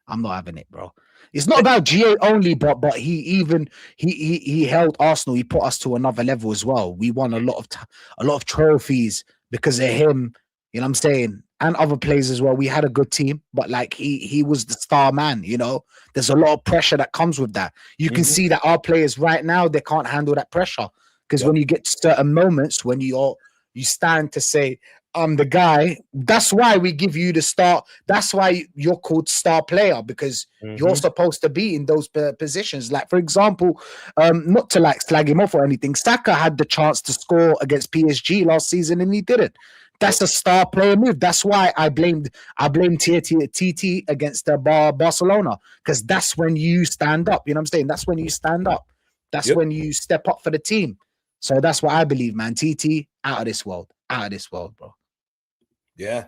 I'm not having it, bro. It's not about GA only, but he held Arsenal. He put us to another level as well. We won a lot of trophies because of him. You know what I'm saying? And other players as well. We had a good team, but like he was the star man, you know. There's a lot of pressure that comes with that. You can see that our players right now, they can't handle that pressure. Because when you get to certain moments when you stand to say, I'm the guy, that's why we give you the start. That's why you're called star player, because you're supposed to be in those positions. Like, for example, not to like slag him off or anything, Saka had the chance to score against PSG last season and he didn't. That's a star player move. That's why I blamed TT against the Barcelona, because that's when you stand up. You know what I'm saying? That's when you stand up. That's Yep. when you step up for the team. So that's what I believe, man. TT out of this world, bro. Yeah.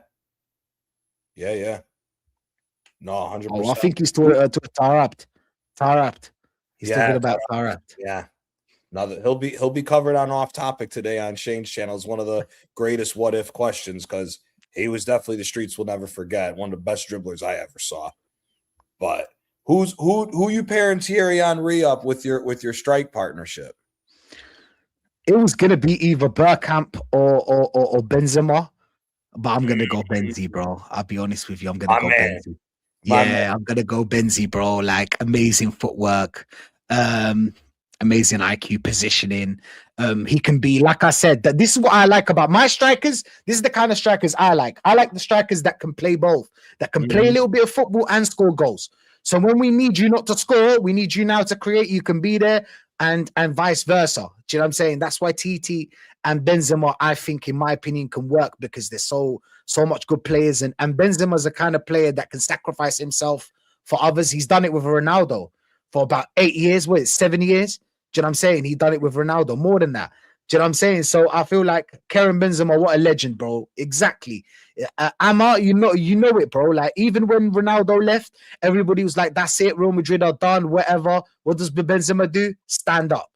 No, 100%. Oh, I think he's to Tarapt. He's talking Yeah, about Tarapt. yeah. Now that he'll be covered on Off Topic today on Shane's channel. Is one of the greatest what if questions, because he was definitely, the streets will never forget, one of the best dribblers I ever saw. But who you pairing Thierry Henry up with your strike partnership? It was gonna be either Bergkamp or Benzema, but I'm gonna go Benzi, bro. I'll be honest with you. I'm gonna My go man. Benzi. My man. Yeah, I'm gonna go Benzi, bro. Like amazing footwork, amazing IQ positioning. He can be, like I said, that this is what I like about my strikers. This is the kind of strikers I like. I like the strikers that can play both, that can play a little bit of football and score goals. So when we need you not to score, we need you now to create. You can be there, and vice versa. Do you know what I'm saying? That's why TT and Benzema, I think, in my opinion, can work, because they're so much good players, and Benzema's the kind of player that can sacrifice himself for others. He's done it with Ronaldo for about 8 years, 7 years. Do you know what I'm saying? He done it with Ronaldo, more than that. Do you know what I'm saying? So I feel like Karim Benzema, what a legend, bro. Exactly. Amma, you know it, bro. Like, even when Ronaldo left, everybody was like, that's it, Real Madrid are done, whatever. What does Benzema do? Stand up.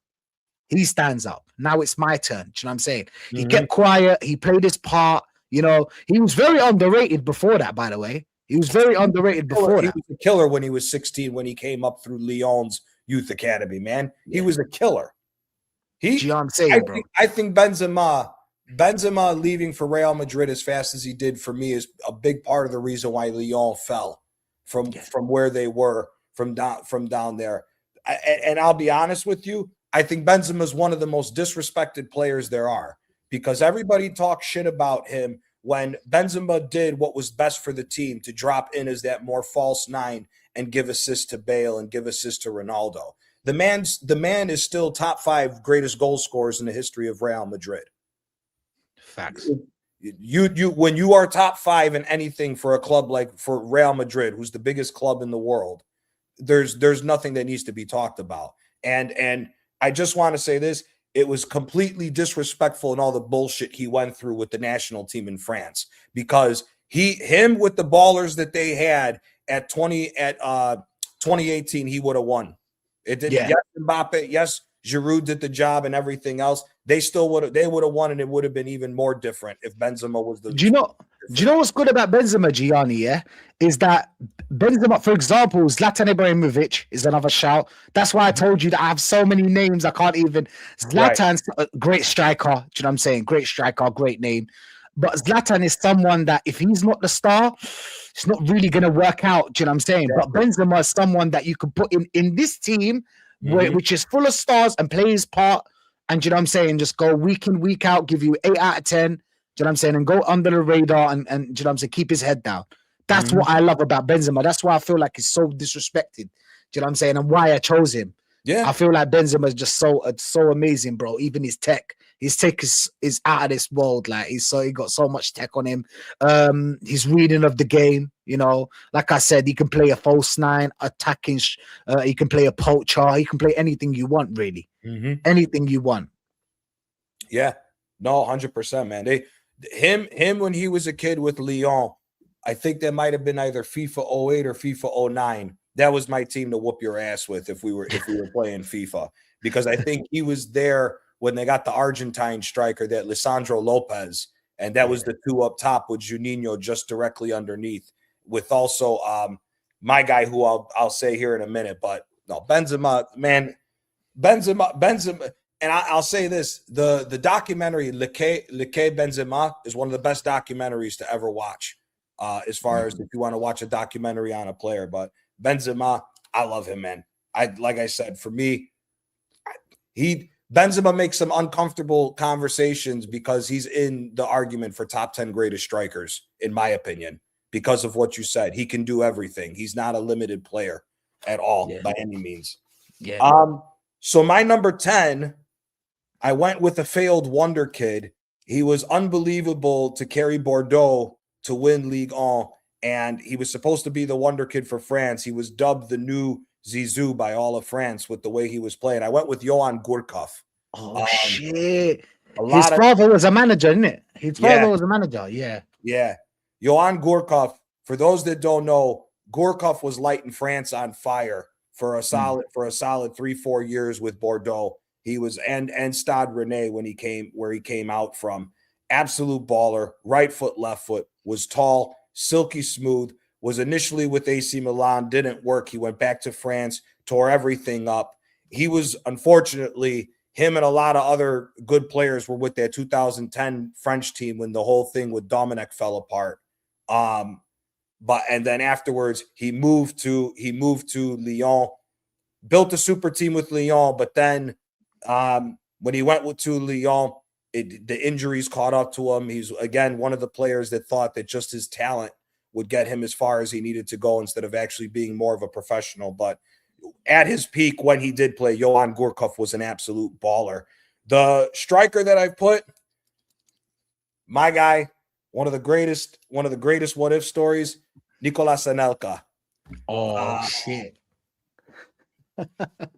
He stands up. Now it's my turn. Do you know what I'm saying? He kept quiet. He played his part. You know, he was very underrated before that, by the way. He was very underrated before that. He was a killer when he was 16, when he came up through Lyon's youth academy, man. He was a killer. Do you know what I'm saying, bro? I think Benzema leaving for Real Madrid as fast as he did, for me, is a big part of the reason why Lyon fell from where they were, from down there. And I'll be honest with you, I think Benzema is one of the most disrespected players there are, because everybody talks shit about him when Benzema did what was best for the team, to drop in as that more false nine and give assists to Bale and give assists to Ronaldo. The man is still top 5 greatest goal scorers in the history of Real Madrid. Facts. You when you are top 5 in anything for a club like for Real Madrid, who's the biggest club in the world, there's nothing that needs to be talked about. And I just want to say this: it was completely disrespectful in all the bullshit he went through with the national team in France, because him with the ballers that they had at 2018, he would have won. It did. Yeah. Yes, Mbappe. Yes, Giroud did the job and everything else. They would have won, and it would have been even more different if Benzema was the. Do you know what's good about Benzema, Gianni? Yeah, is that Benzema, for example, Zlatan Ibrahimovic is another shout. That's why I told you that I have so many names I can't even. Zlatan's a great striker. Do you know what I'm saying? Great striker, great name. But Zlatan is someone that, if he's not the star, it's not really going to work out. Do you know what I'm saying? Yeah. But Benzema is someone that you could put in this team, which is full of stars, and play his part. And do you know what I'm saying? Just go week in, week out, give you 8 out of 10. Do you know what I'm saying? And go under the radar and do you know what I'm saying? Keep his head down. That's what I love about Benzema. That's why I feel like he's so disrespected. Do you know what I'm saying? And why I chose him. Yeah. I feel like Benzema is just so amazing, bro. Even his tech is out of this world. Like, he got so much tech on him. His reading of the game, you know, like I said, he can play a false nine, attacking. He can play a poacher. He can play anything you want, really. Anything you want. Yeah, no, 100%, man. Him when he was a kid with Lyon, I think that might have been either FIFA 08 or FIFA 09. That was my team to whoop your ass with if we were playing FIFA, because I think he was there when they got the Argentine striker, that Lisandro Lopez, and that was the 2 up top with Juninho just directly underneath, with also my guy, who I'll say here in a minute. But no, Benzema, man, Benzema, and I'll say this: the documentary Le Que Benzema is one of the best documentaries to ever watch, as far as if you want to watch a documentary on a player. But Benzema, I love him, man. Like I said, for me, Benzema makes some uncomfortable conversations because he's in the argument for top 10 greatest strikers, in my opinion, because of what you said. He can do everything. He's not a limited player at all by any means. Yeah. So my number 10, I went with a failed wonder kid, He was unbelievable to carry Bordeaux to win Ligue 1, and he was supposed to be the wonder kid for France. He was dubbed the new Zizou by all of France with the way he was playing. I went with Johan Gourcuff. Oh shit! A His lot of father was a manager, isn't it? His yeah, father was a manager. Yeah. yeah. Johan Gourcuff. For those that don't know, Gourcuff was lighting France on fire for a solid 3-4 years with Bordeaux. He was and Stade Rennais when he came out from. Absolute baller, right foot, left foot, was tall, silky smooth, was initially with AC Milan, didn't work. He went back to France, tore everything up. He was, unfortunately, him and a lot of other good players were with that 2010 French team when the whole thing with Dominic fell apart. But and then afterwards he moved to Lyon, built a super team with Lyon, but then when he went to Lyon, the injuries caught up to him. He's again one of the players that thought that just his talent would get him as far as he needed to go instead of actually being more of a professional. But at his peak, when he did play, Johan Gourcuff was an absolute baller. The striker that I've put, my guy, one of the greatest what if stories, Nicolas Anelka. Oh shit!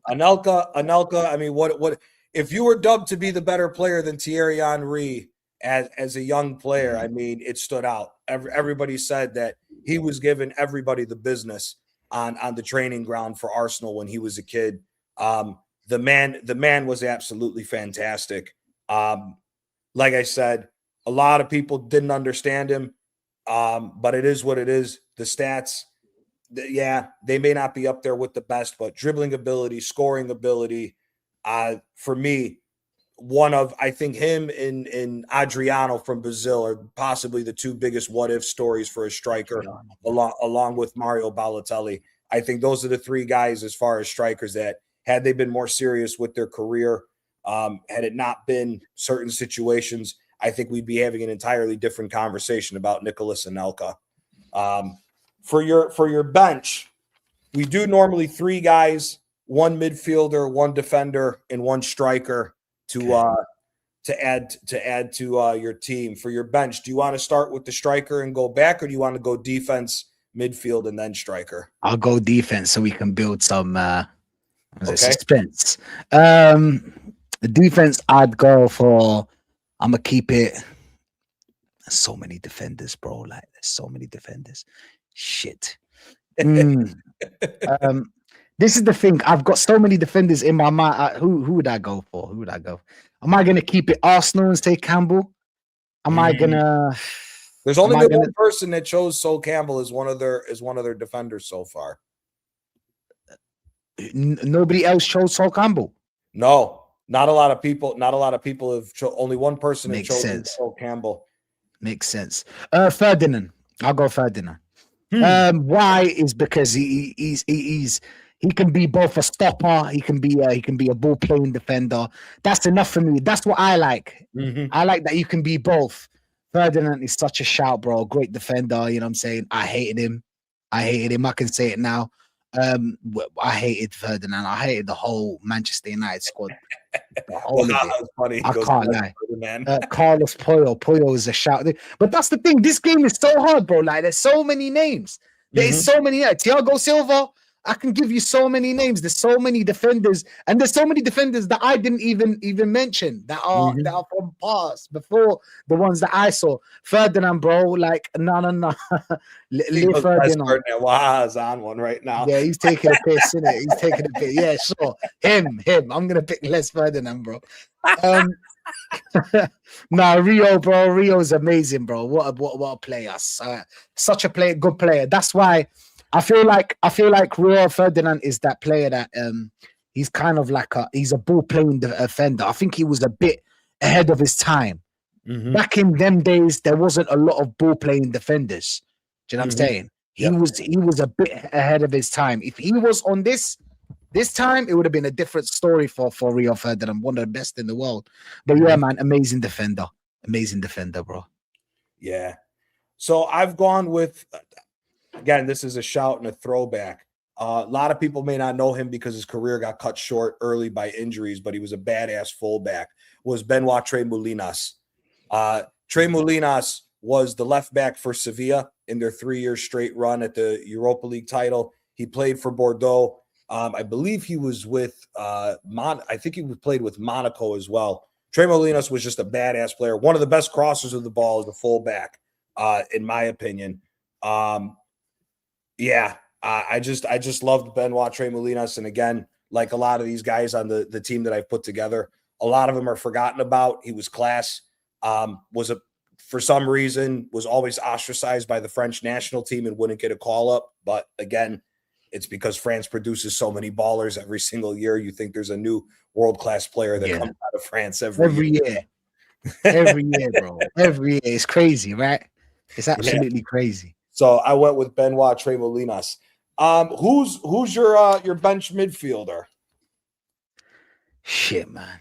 Anelka. I mean, what if you were dubbed to be the better player than Thierry Henry as a young player? I mean, it stood out. Everybody said that he was giving everybody the business on the training ground for Arsenal when he was a kid. The man was absolutely fantastic. Like I said, a lot of people didn't understand him, but it is what it is. The stats, yeah, they may not be up there with the best, but dribbling ability, scoring ability, for me, I think him and Adriano from Brazil are possibly the two biggest what if stories for a striker, along with Mario Balotelli. I think those are the three guys as far as strikers that, had they been more serious with their career, had it not been certain situations, I think we'd be having an entirely different conversation about Nicolas Anelka. For your bench, we do normally three guys, one midfielder, one defender, and one striker to add to your team. For your bench, do you want to start with the striker and go back, or do you want to go defense, midfield, and then striker? I'll go defense so we can build some suspense. The defense, I'd go for. I'm gonna keep it. There's so many defenders, bro. Like there's so many defenders. Shit. This is the thing. I've got so many defenders in my mind. Who would I go for? Who would I go? Am I gonna keep it Arsenal and say Campbell? Am I gonna? There's only been one person that chose Sol Campbell as one of their defenders so far. Nobody else chose Sol Campbell. No, not a lot of people. Not a lot of people have. Only one person has chosen Sol Campbell. Makes sense. Ferdinand. I'll go Ferdinand. Why is because he can be both a stopper. He can be a ball playing defender. That's enough for me. That's what I like. I like that you can be both. Ferdinand is such a shout, bro. Great defender. You know what I'm saying? I hated him. I can say it now. I hated Ferdinand. I hated the whole Manchester United squad. The whole of it. Funny. I can't lie. Carlos Puyo is a shout. But that's the thing. This game is so hard, bro. Like there's so many names. There's so many. Thiago Silva. I can give you so many names. There's so many defenders, and there's so many defenders that I didn't even mention that are from past before the ones that I saw. Ferdinand, bro, like no. Leave Ferdinand. Wow, on one right now. Yeah, he's taking a piss, isn't it? He's taking a piss. Yeah, sure. Him. I'm gonna pick Les Ferdinand, bro. Rio, bro. Rio's amazing, bro. What a player. Such a good player. That's why. I feel like Rio Ferdinand is that player that he's kind of like he's a ball playing defender. I think he was a bit ahead of his time. Back in them days, there wasn't a lot of ball playing defenders. Do you know what I'm saying? He was a bit ahead of his time. If he was on this time, it would have been a different story for Rio Ferdinand, one of the best in the world. But yeah, man, amazing defender, bro. Yeah. So I've gone with. Again, this is a shout and a throwback. A lot of people may not know him because his career got cut short early by injuries, but he was a badass fullback. Was Benoit Tremoulinas. Trey Molinas was the left back for Sevilla in their 3-year straight run at the Europa League title. He played for Bordeaux. I believe he was with I think he played with Monaco as well. Trey Molinas was just a badass player. One of the best crossers of the ball as a fullback, in my opinion. I just loved Benoit Trey Molinas. And again, like a lot of these guys on the team that I've put together, a lot of them are forgotten about. He was class. For some reason, was always ostracized by the French national team and wouldn't get a call up. But again, it's because France produces so many ballers every single year. You think there's a new world-class player that comes out of France every year. Every year, bro. Every year. It's crazy, right? It's absolutely crazy. So I went with Benoit Trey Molinas. Who's your bench midfielder? Shit, man.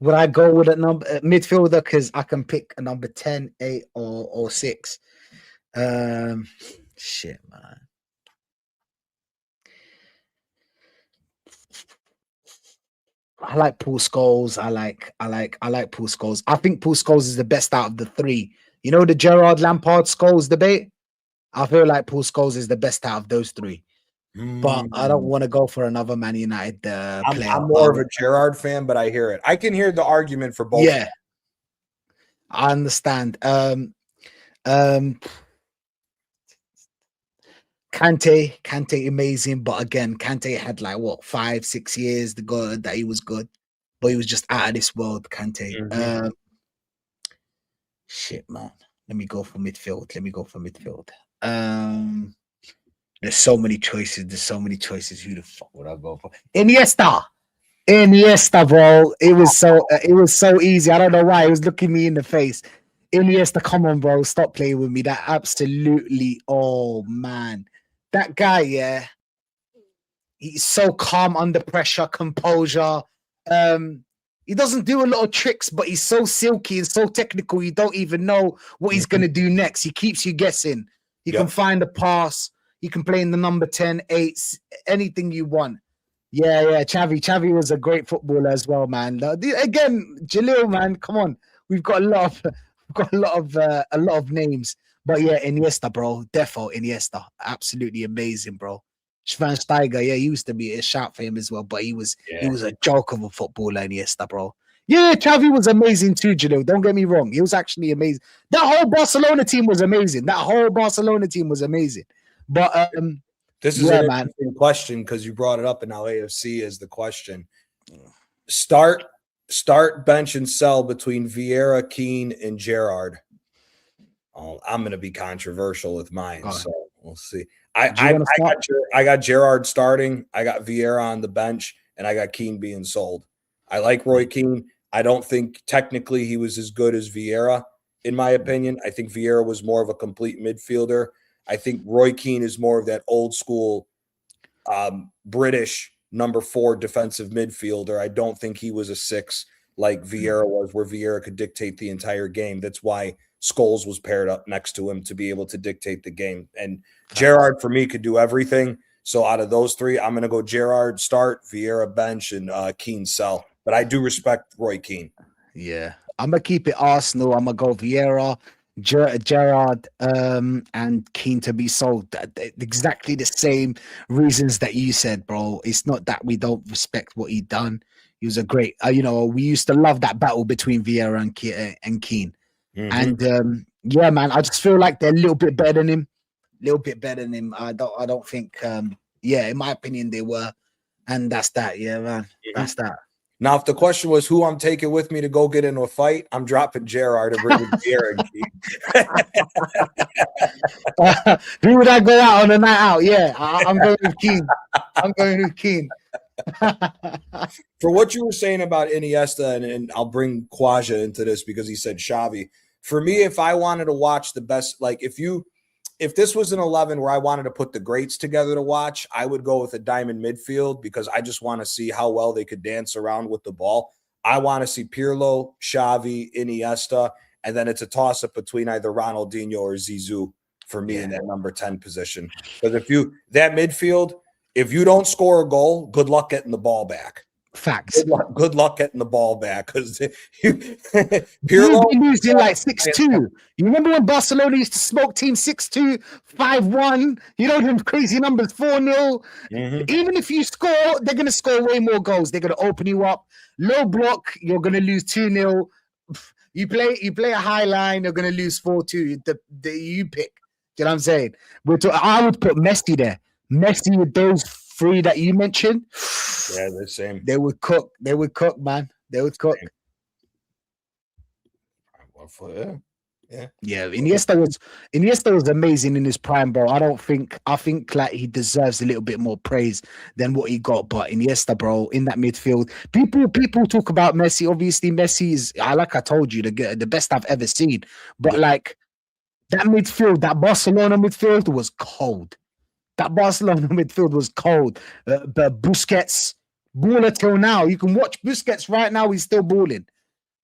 Would I go with a midfielder because I can pick a number 10, 8, or 6? Shit, man. I like Paul Scholes. I like Paul Scholes. I think Paul Scholes is the best out of the 3. You know the Gerrard, Lampard, Scholes debate? I feel like Paul Scholes is the best out of those 3. But I don't want to go for another Man United player. I'm more of a Gerrard fan, but I hear it. I can hear the argument for both. Yeah, I understand. Kante, amazing. But again, Kante had like 5-6 years to go that he was good, but he was just out of this world. Kante. Shit, man. Let me go for midfield. There's so many choices. Who the fuck would I go for? Iniesta, bro. It was so easy. I don't know why. He was looking me in the face. Iniesta, come on, bro. Stop playing with me. That absolutely, oh man. That guy, yeah. He's so calm under pressure, composure. He doesn't do a lot of tricks, but he's so silky and so technical. You don't even know what he's going to do next. He keeps you guessing. He can find a pass. You can play in the number 10, 8, anything you want. Yeah. Xavi was a great footballer as well, man. Again, Jalil, man, come on. We've got a lot of names. But yeah, Iniesta, bro. Defo Iniesta. Absolutely amazing, bro. Schweinsteiger, yeah, he used to be a shout for him as well, but he was a joke of a footballer, Iniesta, bro. Yeah, Xavi was amazing too, Jalil. Don't get me wrong. He was actually amazing. That whole Barcelona team was amazing. But this is an interesting question because you brought it up, and now AFC is the question. Start, bench, and sell between Vieira, Keane, and Gerrard. Oh, I'm going to be controversial with mine, so we'll see. I got Gerrard starting. I got Vieira on the bench, and I got Keane being sold. I like Roy Keane. I don't think technically he was as good as Vieira, in my opinion. I think Vieira was more of a complete midfielder. I think Roy Keane is more of that old school British number 4 defensive midfielder. I don't think he was a 6 like Vieira was, where Vieira could dictate the entire game. That's why Scholes was paired up next to him to be able to dictate the game. And Gerrard, for me, could do everything. So out of those 3, I'm going to go Gerrard start, Vieira bench, and Keane sell. But I do respect Roy Keane. Yeah. I'm going to keep it Arsenal. I'm going to go Vieira, Gerrard, and Keane to be sold. Exactly the same reasons that you said, bro. It's not that we don't respect what he done. He was a great, we used to love that battle between Vieira and Keane. And yeah, man, I just feel like they're a little bit better than him. I don't think, in my opinion, they were. And that's that. Yeah, man. That's that. Now, if the question was who I'm taking with me to go get into a fight, I'm dropping Gerrard and bringing Vieira and Keane. Who would I go out on a night out? Yeah, I'm going with Keane. For what you were saying about Iniesta, and I'll bring Quaja into this because he said Xavi. For me, if I wanted to watch the best, like if this was an 11 where I wanted to put the greats together to watch, I would go with a diamond midfield because I just want to see how well they could dance around with the ball. I want to see Pirlo, Xavi, Iniesta, and then it's a toss-up between either Ronaldinho or Zizou for me in that number 10 position. Because that midfield, if you don't score a goal, good luck getting the ball back. Facts. Good luck getting the ball back because You'll be losing like 6-2. You remember when Barcelona used to smoke teams 6-2, 5-1? You know them crazy numbers, 4-0. Even if you score, they're gonna score way more goals. They're gonna open you up. Low block, you're gonna lose 2-0. You play a high line, you're gonna lose 4-2. You pick. You know what I'm saying? I would put Messi there. Messi with those three that you mentioned. Yeah, the same. They would cook. They would cook, man. They would cook. Yeah. Iniesta was amazing in his prime, bro. I think like he deserves a little bit more praise than what he got. But Iniesta, bro, in that midfield, people talk about Messi. Obviously, Messi is, like I told you, the best I've ever seen. But like that midfield, that Barcelona midfield was cold. But Busquets, baller till now. You can watch Busquets right now. He's still balling.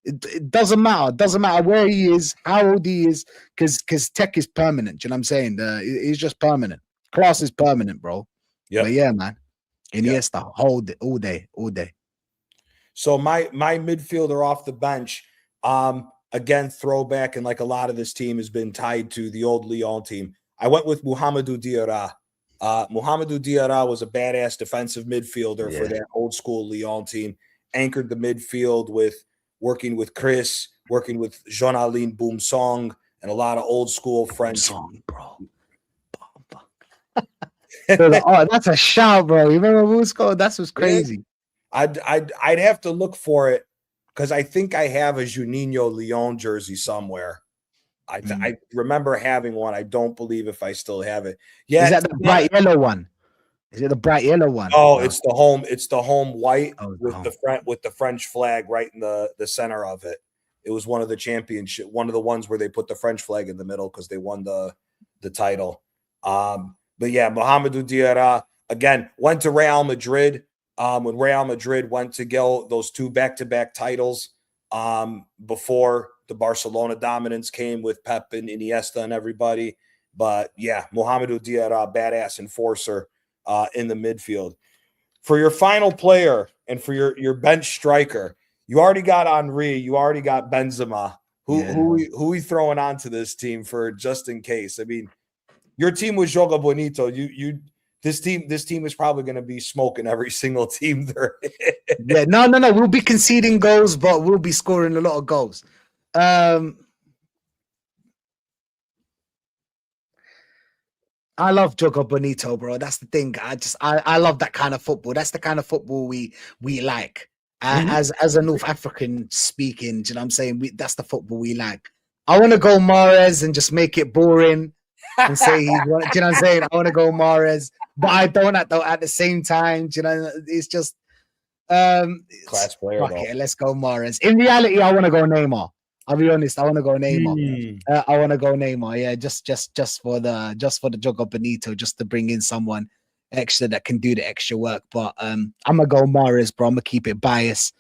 It doesn't matter. It doesn't matter where he is, how old he is, because tech is permanent. You know what I'm saying? It's just permanent. Class is permanent, bro. Yeah. But yeah, man. Iniesta, hold it all day. So my midfielder off the bench, again, throwback, and like a lot of this team has been tied to the old Lyon team. I went with Mouhamadou Diarra. Mouhamadou Diarra was a badass defensive midfielder for that old school Lyon team. Anchored the midfield working with Chris, working with Jean-Alain Boumsong, and a lot of old school French. Song, bro. That's a shout, bro. You remember Boumsong? That's what's crazy. I'd have to look for it because I think I have a Juninho Lyon jersey somewhere. I remember having one. I don't believe if I still have it. Yeah, is that the bright yellow one? Is it the bright yellow one? Oh, it's the home. It's the home white with the French flag right in the center of it. It was one of the championship, one of the ones where they put the French flag in the middle because they won the title. But yeah, Mouhamadou Diarra again went to Real Madrid. When Real Madrid went to go those two back-to-back titles before the Barcelona dominance came with Pep and Iniesta and everybody. But yeah, Mouhamadou Diarra, badass enforcer in the midfield. For your final player and for your bench striker, you already got Henry, you already got Benzema. Who we throwing onto this team for just in case? I mean, your team was Joga Bonito. This team is probably going to be smoking every single team there. Yeah, no. We'll be conceding goals, but we'll be scoring a lot of goals. I love Joga Bonito, bro. That's the thing. I love that kind of football. That's the kind of football we like. As a North African speaking, do you know what I'm saying? That's the football we like. I want to go Mahrez and just make it boring and say do you know what I'm saying? I want to go Mahrez, but I don't at the same time. Do you know, it's just class player. Okay, let's go Mahrez. In reality, I want to go Neymar. I'll be honest. I want to go Neymar. I want to go Neymar. Yeah, just for the Joga Bonito, just to bring in someone extra that can do the extra work. But I'm gonna go Mahrez, bro. I'm gonna keep it biased.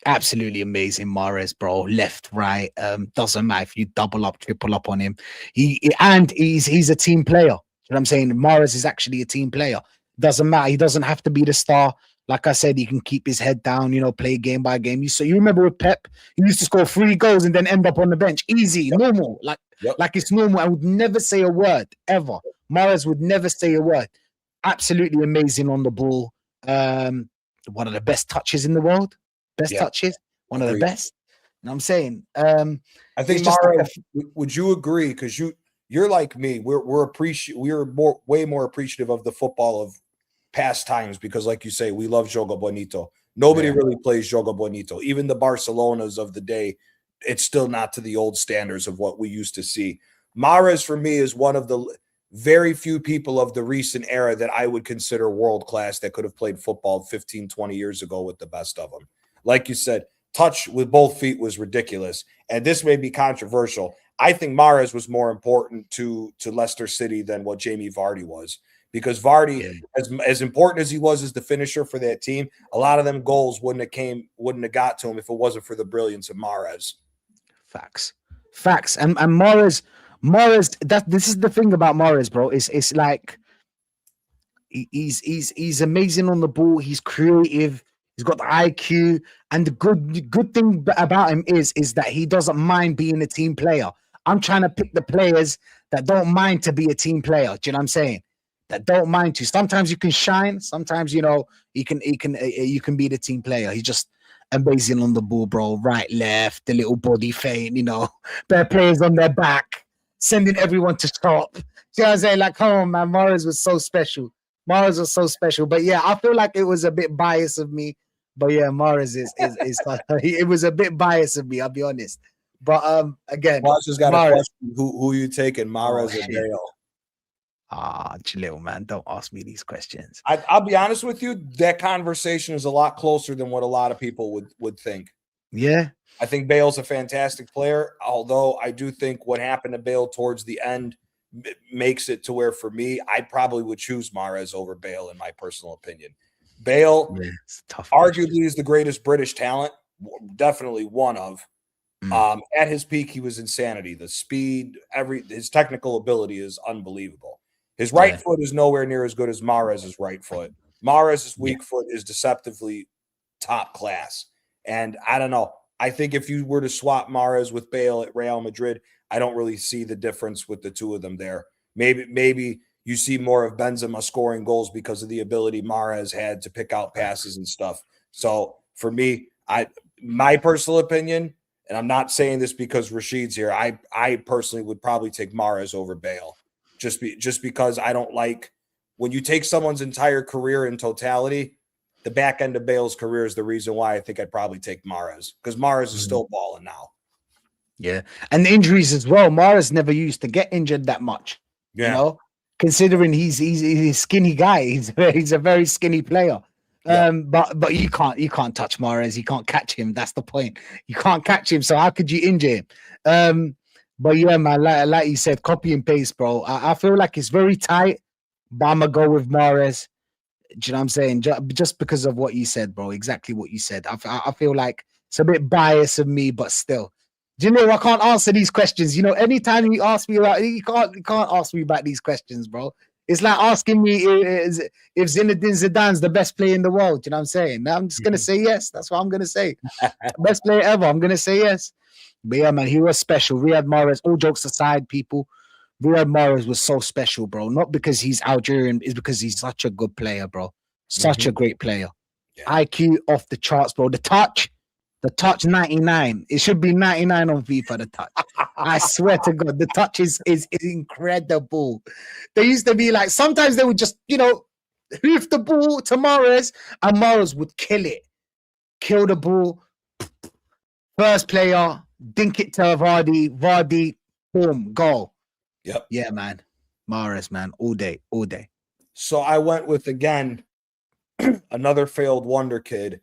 Absolutely amazing Mahrez, bro. Left, right, doesn't matter if you double up, triple up on him. He's a team player. You know what I'm saying? Mahrez is actually a team player. Doesn't matter. He doesn't have to be the star. Like I said, he can keep his head down, play game by game. You remember with Pep, he used to score 3 goals and then end up on the bench. Easy, normal, like it's normal. I would never say a word, ever. Mahrez would never say a word. Absolutely amazing on the ball. One of the best touches in the world. Touches. One of the best. You know what I'm saying? I think Mahrez, would you agree? Because you're like me. We're way more appreciative of the football of past times because, like you say, we love Joga Bonito. Nobody really plays Joga Bonito. Even the Barcelonas of the day, it's still not to the old standards of what we used to see. Mahrez, for me, is one of the very few people of the recent era that I would consider world-class that could have played football 15, 20 years ago with the best of them. Like you said, touch with both feet was ridiculous. And this may be controversial. I think Mahrez was more important to Leicester City than what Jamie Vardy was. Because Vardy, as important as he was as the finisher for that team, a lot of them goals wouldn't have got to him if it wasn't for the brilliance of Mahrez. Facts. And Mahrez, this is the thing about Mahrez, bro. It's like He's amazing on the ball. He's creative. He's got the IQ. And the good thing about him is that he doesn't mind being a team player. I'm trying to pick the players that don't mind to be a team player. Do you know what I'm saying? That don't mind to. Sometimes you can shine. Sometimes you can be the team player. He's just amazing on the ball, bro. Right, left, the little body feint. Bare players on their back, sending everyone to stop. Do you know what I'm saying? Like, come on, man. Mahrez was so special. But yeah, I feel like it was a bit biased of me. But yeah, Mahrez is it was a bit biased of me. I'll be honest. But again, Watch has got a question. Who you taking, Mahrez or Bale? Chill, man. Don't ask me these questions. I'll be honest with you. That conversation is a lot closer than what a lot of people would think. Yeah. I think Bale's a fantastic player, although I do think what happened to Bale towards the end makes it to where, for me, I probably would choose Mahrez over Bale, in my personal opinion. Bale, arguably, is the greatest British talent, definitely one of. At his peak, he was insanity. The speed, his technical ability is unbelievable. His right foot is nowhere near as good as Mahrez's right foot. Mahrez's weak foot is deceptively top class. And I don't know. I think if you were to swap Mahrez with Bale at Real Madrid, I don't really see the difference with the two of them there. Maybe you see more of Benzema scoring goals because of the ability Mahrez had to pick out passes and stuff. So for me, my personal opinion, and I'm not saying this because Rachid's here, I personally would probably take Mahrez over Bale, just because I don't like when you take someone's entire career in totality. The back end of Bale's career is the reason why I think I'd probably take Mahrez, because Mahrez is still balling now. Yeah, and the injuries as well. Mahrez never used to get injured that much. Yeah. Considering he's a skinny guy, he's a very skinny player. Yeah. But you can't touch Mahrez. You can't catch him. That's the point. You can't catch him. So how could you injure him? But yeah, man, like you said, copy and paste, bro. I feel like it's very tight, but I'm gonna go with Mahrez. Do you know what I'm saying? Just because of what you said, bro. Exactly what you said. I feel like it's a bit biased of me, but still. Do you know I can't answer these questions? Anytime you ask me about, you can't ask me about these questions, bro. It's like asking me if Zinedine Zidane's the best player in the world. Do you know what I'm saying? Now I'm just gonna say yes. That's what I'm gonna say. Best player ever. I'm gonna say yes. But yeah, man, he was special. Riyad Mahrez. All jokes aside, people. Riyad Mahrez was so special, bro. Not because he's Algerian, it's because he's such a good player, bro. Such a great player. Yeah. IQ off the charts, bro. The touch 99. It should be 99 on FIFA, the touch. I swear to God, the touch is incredible. They used to be like, sometimes they would just, hoof the ball to Mahrez, and Mahrez would kill it. Kill the ball. First player, dink it to Vardy, boom, goal. Yep. Yeah, man. Mahrez, man. All day. So I went with, again, another failed wonder kid.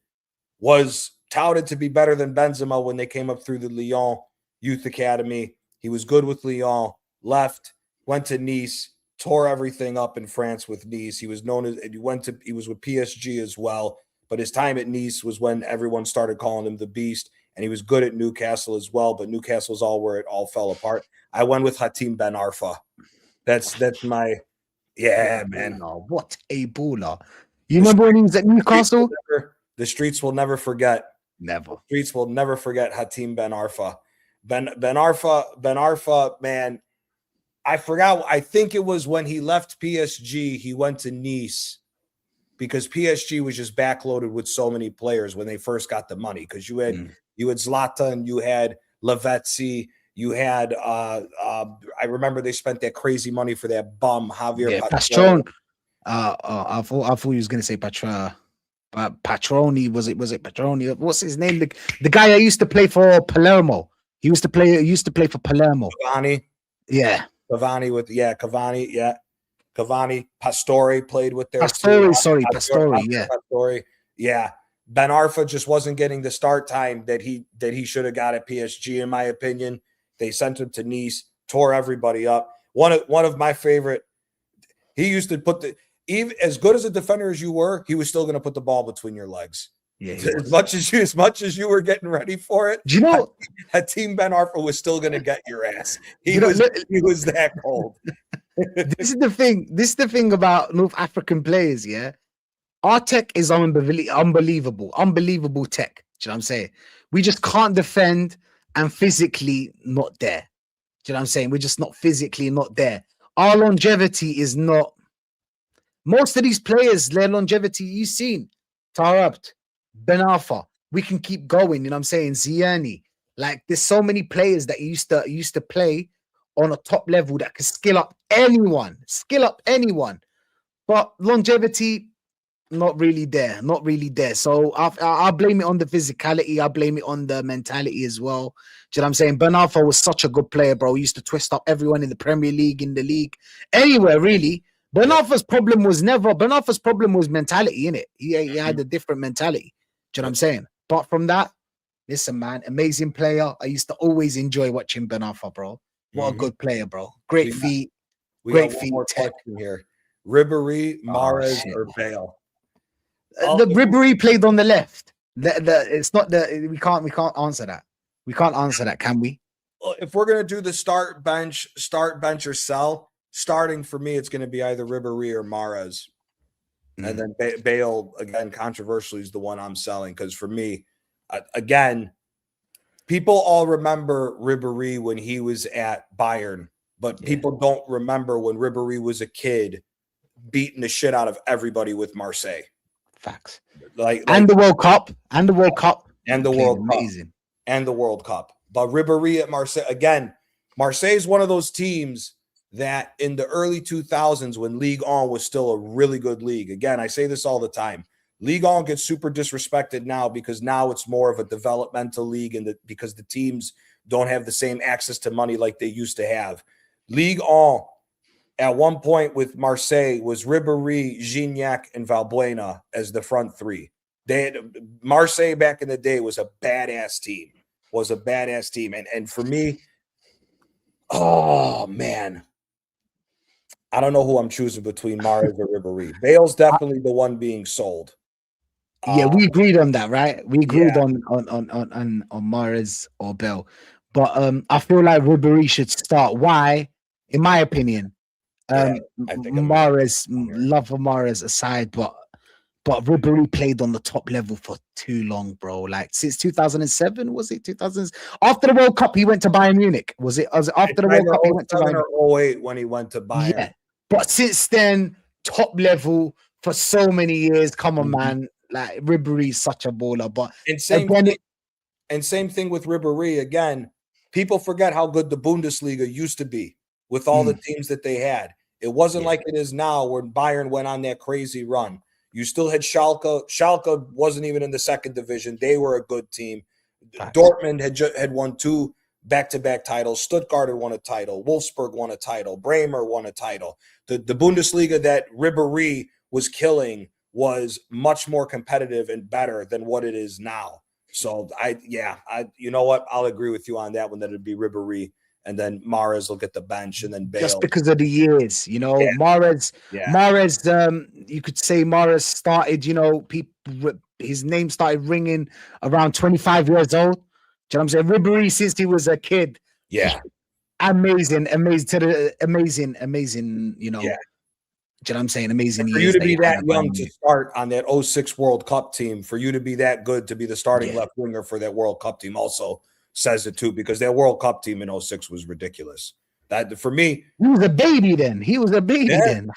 Was touted to be better than Benzema when they came up through the Lyon Youth Academy. He was good with Lyon, left, went to Nice, tore everything up in France with Nice. He was known as he was with PSG as well. But his time at Nice was when everyone started calling him the Beast. And he was good at Newcastle as well, but Newcastle is all where it all fell apart. I went with Hatem Ben Arfa. That's my man. What a baller. You remember when he was at Newcastle? The streets will never forget. Never. The streets will never forget Hatem Ben Arfa. Ben Arfa, man. I forgot. I think it was when he left PSG, he went to Nice, because PSG was just backloaded with so many players when they first got the money. Because you had Zlatan, you had Lavezzi, you had I remember they spent that crazy money for that bum Javier Pastron. I thought he was gonna say Patroni. Was it Patroni? What's his name? The guy that used to play for Palermo. He used to play for Palermo. Cavani. Yeah. Cavani. Pastore played with their Pastore. Yeah. Ben Arfa just wasn't getting the start time that he should have got at PSG, in my opinion. They sent him to Nice, tore everybody up. One of my favorite. He used to even as good as a defender as you were, he was still going to put the ball between your legs. Yeah, as much as you were getting ready for it. Do you know Hatem Ben Arfa was still going to get your ass? He was that cold. This is the thing. This is the thing about North African players. Yeah, our tech is unbelievable tech. Do you know what I'm saying? We just can't defend and physically not there. Do you know what I'm saying? We're just not physically not there. Our longevity is not. Most of these players, their longevity, you've seen Tarabt, Ben Arfa. We can keep going. You know what I'm saying? Ziani. Like there's so many players that used to play on a top level that can skill up anyone. But longevity, not really there, not really there. So I blame it on the physicality. I blame it on the mentality as well. Do you know what I'm saying? Ben Arfa was such a good player, bro. He used to twist up everyone in the Premier League, in the league, anywhere really. Ben Arfa's problem was mentality, innit? He had a different mentality. Do you know what I'm saying? But from that, listen, man, amazing player. I used to always enjoy watching Ben Arfa, bro. What a good player, bro. Great feet. We Great got one feet. more question here. Ribéry, Mahrez, or Bale? The Ribéry played on the left. It's not the we can't answer that. We can't answer that, can we? If we're gonna do the start bench or sell, starting for me, it's gonna be either Ribéry or Mahrez. And then Bale, again, controversially, is the one I'm selling because for me, again, people all remember Ribéry when he was at Bayern, but people don't remember when Ribéry was a kid beating the shit out of everybody with Marseille. Facts. Like the World Cup. And the World Cup. And the World amazing. Cup. And the World Cup. But Ribéry at Marseille, again, Marseille is one of those teams that in the early 2000s when Ligue 1 was still a really good league. Again, I say this all the time. Ligue 1 gets super disrespected now because now it's more of a developmental league and because the teams don't have the same access to money like they used to have. Ligue 1 at one point with Marseille was Ribéry, Gignac, and Valbuena as the front three. Marseille back in the day was a badass team. And for me, oh man, I don't know who I'm choosing between Mahrez or Ribéry. Bale's definitely the one being sold. Yeah, we agreed on that, right? We agreed on Mahrez or Bale. But I feel like Ribéry should start. Why? In my opinion, Mahrez, love for Mahrez aside, but Ribéry played on the top level for too long, bro. Like since 2007, was it 2000? After the World Cup, he went to Bayern Munich. Was it after the World Cup? He went to Bayern or 08 when he went to Bayern. Yeah, but since then, top level for so many years. Come on, man. Like Ribéry is such a baller. But same thing with Ribéry. Again, people forget how good the Bundesliga used to be with all the teams that they had. It wasn't like it is now when Bayern went on that crazy run. You still had Schalke. Schalke wasn't even in the second division. They were a good team. Dortmund had won 2 back-to-back titles. Stuttgart had won a title. Wolfsburg won a title. Bremer won a title. The Bundesliga that Ribéry was killing was much more competitive and better than what it is now. So you know what? I'll agree with you on that one. That it'd be Ribéry, and then Mahrez will get the bench, and then Bale. Just because of the years, you know, Mahrez. You could say Mahrez started. You know, his name started ringing around 25 years old. Do you know what I'm saying? Ribéry since he was a kid. Yeah, amazing. You know. Yeah. Do you know what I'm saying? Amazing. For you to be that young to start on that 06 World Cup team, for you to be that good to be the starting left winger for that World Cup team also says it too, because that World Cup team in 06 was ridiculous. That for me, he was a baby then.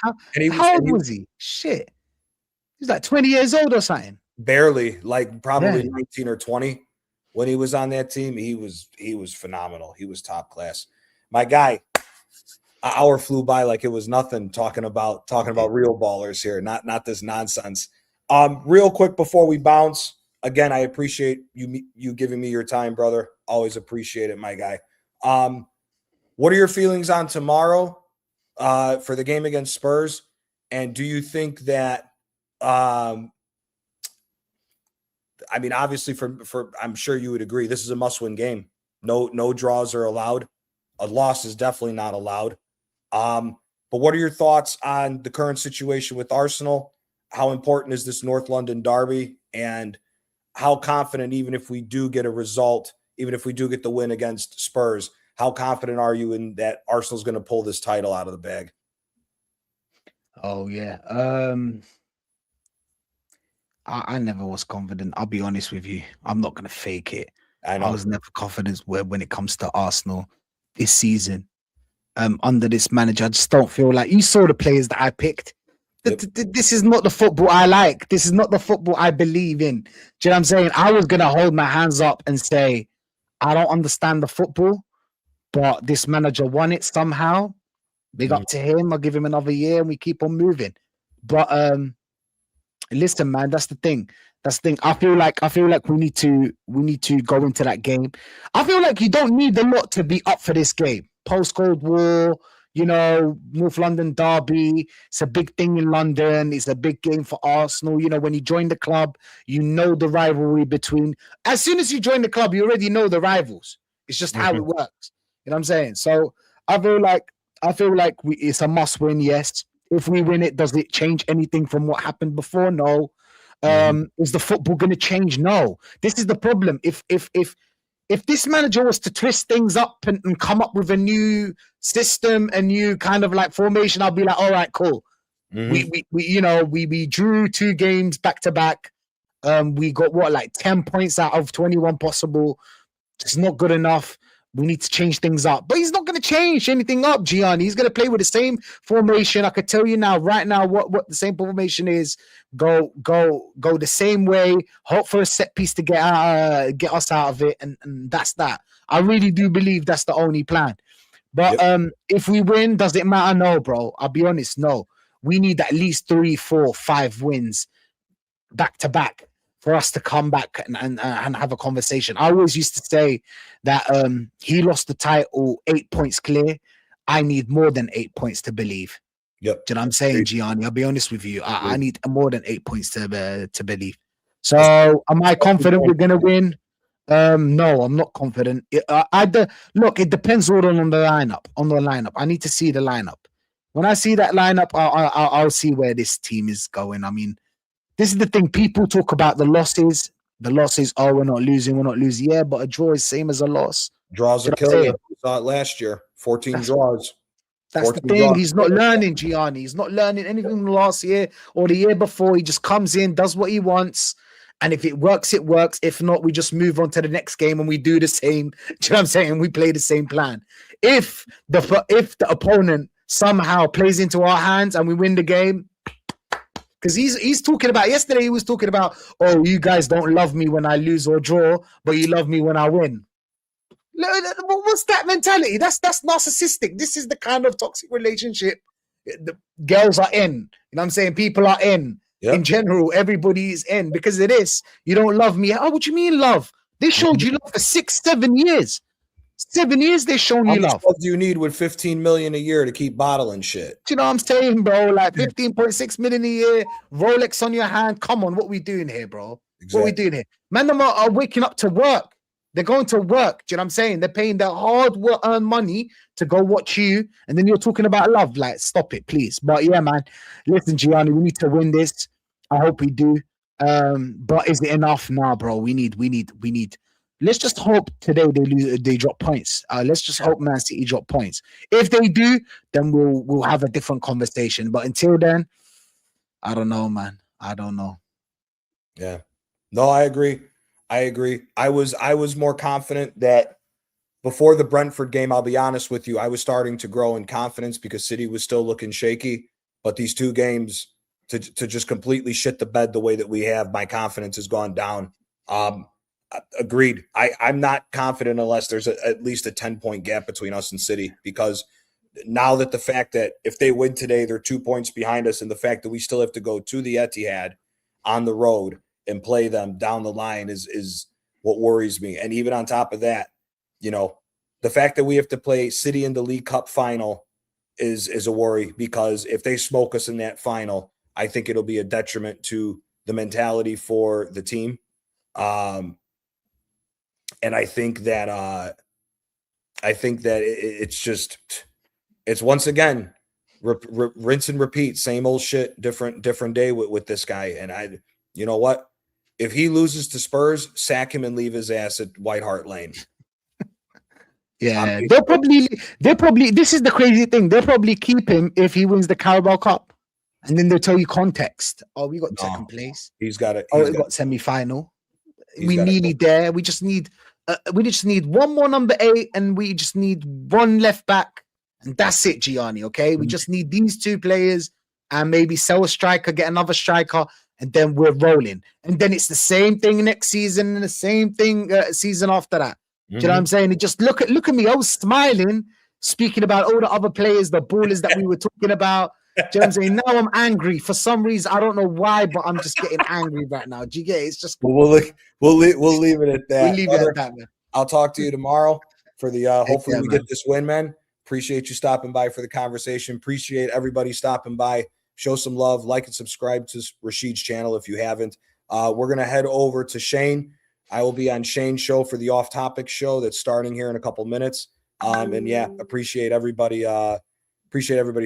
How old was he? Shit. He was like 20 years old or something. Barely, like probably 19 or 20 when he was on that team. He was phenomenal. He was top class. My guy. An hour flew by like it was nothing talking about real ballers here, not this nonsense. Real quick before we bounce, again, I appreciate you giving me your time, brother. Always appreciate it, my guy. What are your feelings on tomorrow for the game against Spurs? And do you think that I mean, obviously for I'm sure you would agree, this is a must-win game. No draws are allowed. A loss is definitely not allowed. But what are your thoughts on the current situation with Arsenal? How important is this North London derby? And how confident, even if we do get a result, even if we do get the win against Spurs, how confident are you in that Arsenal's going to pull this title out of the bag? Oh yeah. I never was confident. I'll be honest with you. I'm not gonna fake it. I I know. was never confident when it comes to Arsenal this season. Under this manager, I just don't feel like you saw the players that I picked. Yep. This is not the football I like. This is not the football I believe in. Do you know what I'm saying? I was gonna hold my hands up and say, I don't understand the football, but this manager won it somehow. Big Mhm. up to him. I'll give him another year and we keep on moving. But listen, man, that's the thing. That's the thing. I feel like we need to go into that game. I feel like you don't need a lot to be up for this game. Post Cold War, North London derby. It's a big thing in London. It's a big game for Arsenal. When you join the club, you know the rivalry between. As soon as you join the club, you already know the rivals. It's just how it works. You know what I'm saying? So I feel like it's a must win. Yes. If we win it, does it change anything from what happened before? No. Is the football going to change? No. This is the problem. If this manager was to twist things up and come up with a new system, a new kind of like formation, I'll be like, all right, cool. We drew 2 games back to back. We got like 10 points out of 21 possible. It's not good enough. We need to change things up. But he's not going to change anything up, Gianni. He's going to play with the same formation. I could tell you right now what the same formation is. Go the same way. Hope for a set piece to get us out of it, and that's that. I really do believe that's the only plan. But if we win, does it matter? No, bro. I'll be honest. No, we need at least 3, 4, 5 wins back to back for us to come back and have a conversation. I always used to say that he lost the title 8 points clear. I need more than 8 points to believe. Yep. Do you know what I'm saying, Gianni? I'll be honest with you. I need more than 8 points to believe. So am I confident we're going to win? No, I'm not confident. Look, it depends all on the lineup. I need to see the lineup. When I see that lineup, I'll see where this team is going. I mean, this is the thing. People talk about the losses. The losses, we're not losing. Yeah, but a draw is same as a loss. Draws will kill you. We saw it last year. 14 draws. That's the thing. He's not learning, Gianni. He's not learning anything last year or the year before. He just comes in, does what he wants. And if it works, it works. If not, we just move on to the next game and we do the same. Do you know what I'm saying? We play the same plan. If the opponent somehow plays into our hands and we win the game, because he's talking about yesterday, he was talking about, oh, you guys don't love me when I lose or draw, but you love me when I win. What's that mentality? That's narcissistic. This is the kind of toxic relationship the girls are in. You know what I'm saying? People are in. Yep. In general, everybody is in because of this. You don't love me. Oh, what do you mean love? They showed you love for 6, 7 years. 7 years they've shown you love. How much do you need with $15 million a year to keep bottling shit? Do you know what I'm saying, bro? Like 15.6 million a year, Rolex on your hand. Come on, what we doing here, bro? Exactly. What we doing here? Man, them are waking up to work. They're going to work. Do you know what I'm saying? They're paying their hard-earned money to go watch you, and then you're talking about love. Like, stop it, please. But yeah, man. Listen, Gianni, we need to win this. I hope we do. But is it enough? Nah, bro. We need. Let's just hope today they drop points. Let's just hope Man City drop points. If they do, then we'll have a different conversation. But until then, I don't know, man. I don't know. Yeah. No, I agree. I was more confident that before the Brentford game, I'll be honest with you, I was starting to grow in confidence because City was still looking shaky. But these 2 games to just completely shit the bed the way that we have, my confidence has gone down. Agreed. I'm not confident unless there's at least a 10-point gap between us and City, because now that the fact that if they win today, they're 2 points behind us, and the fact that we still have to go to the Etihad on the road and play them down the line is what worries me. And even on top of that, the fact that we have to play City in the League Cup final is a worry, because if they smoke us in that final, I think it'll be a detriment to the mentality for the team. And I think that it's once again rinse and repeat, same old shit, different day with this guy. And you know what? If he loses to Spurs, sack him and leave his ass at White Hart Lane. Yeah, they'll probably. This is the crazy thing. They'll probably keep him if he wins the Carabao Cup, And then they'll tell you context. Oh, we got No, second place. he's got it. Oh, we got semi-final. We got it. nearly there. We just need one more number 8, and we just need one left back, and that's it, Gianni. Okay, we just need these 2 players, and maybe sell a striker, get another striker, and then we're rolling. And then it's the same thing next season, and the same thing season after that. Do you know what I'm saying? And just look at me. I was smiling, speaking about all the other players, the ballers that we were talking about. Do you know what I'm saying? Now I'm angry for some reason. I don't know why, but I'm just getting angry right now. Do you get it? It's just we'll leave it at that. We'll leave it at that, man. I'll talk to you tomorrow for the hopefully we man. get this win, man. Appreciate you stopping by for the conversation. Appreciate everybody stopping by. Show some love, like and subscribe to Rachid's channel if you haven't. We're gonna head over to Shane. I will be on Shane's show for the Off Topic show that's starting here in a couple minutes. And yeah, appreciate everybody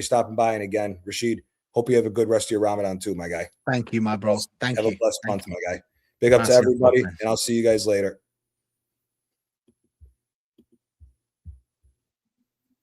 stopping by. And again, Rachid, hope you have a good rest of your Ramadan too, my guy. Thank you, my bro. Thank you. Have a blessed month, my guy. Big up to everybody, and I'll see you guys later.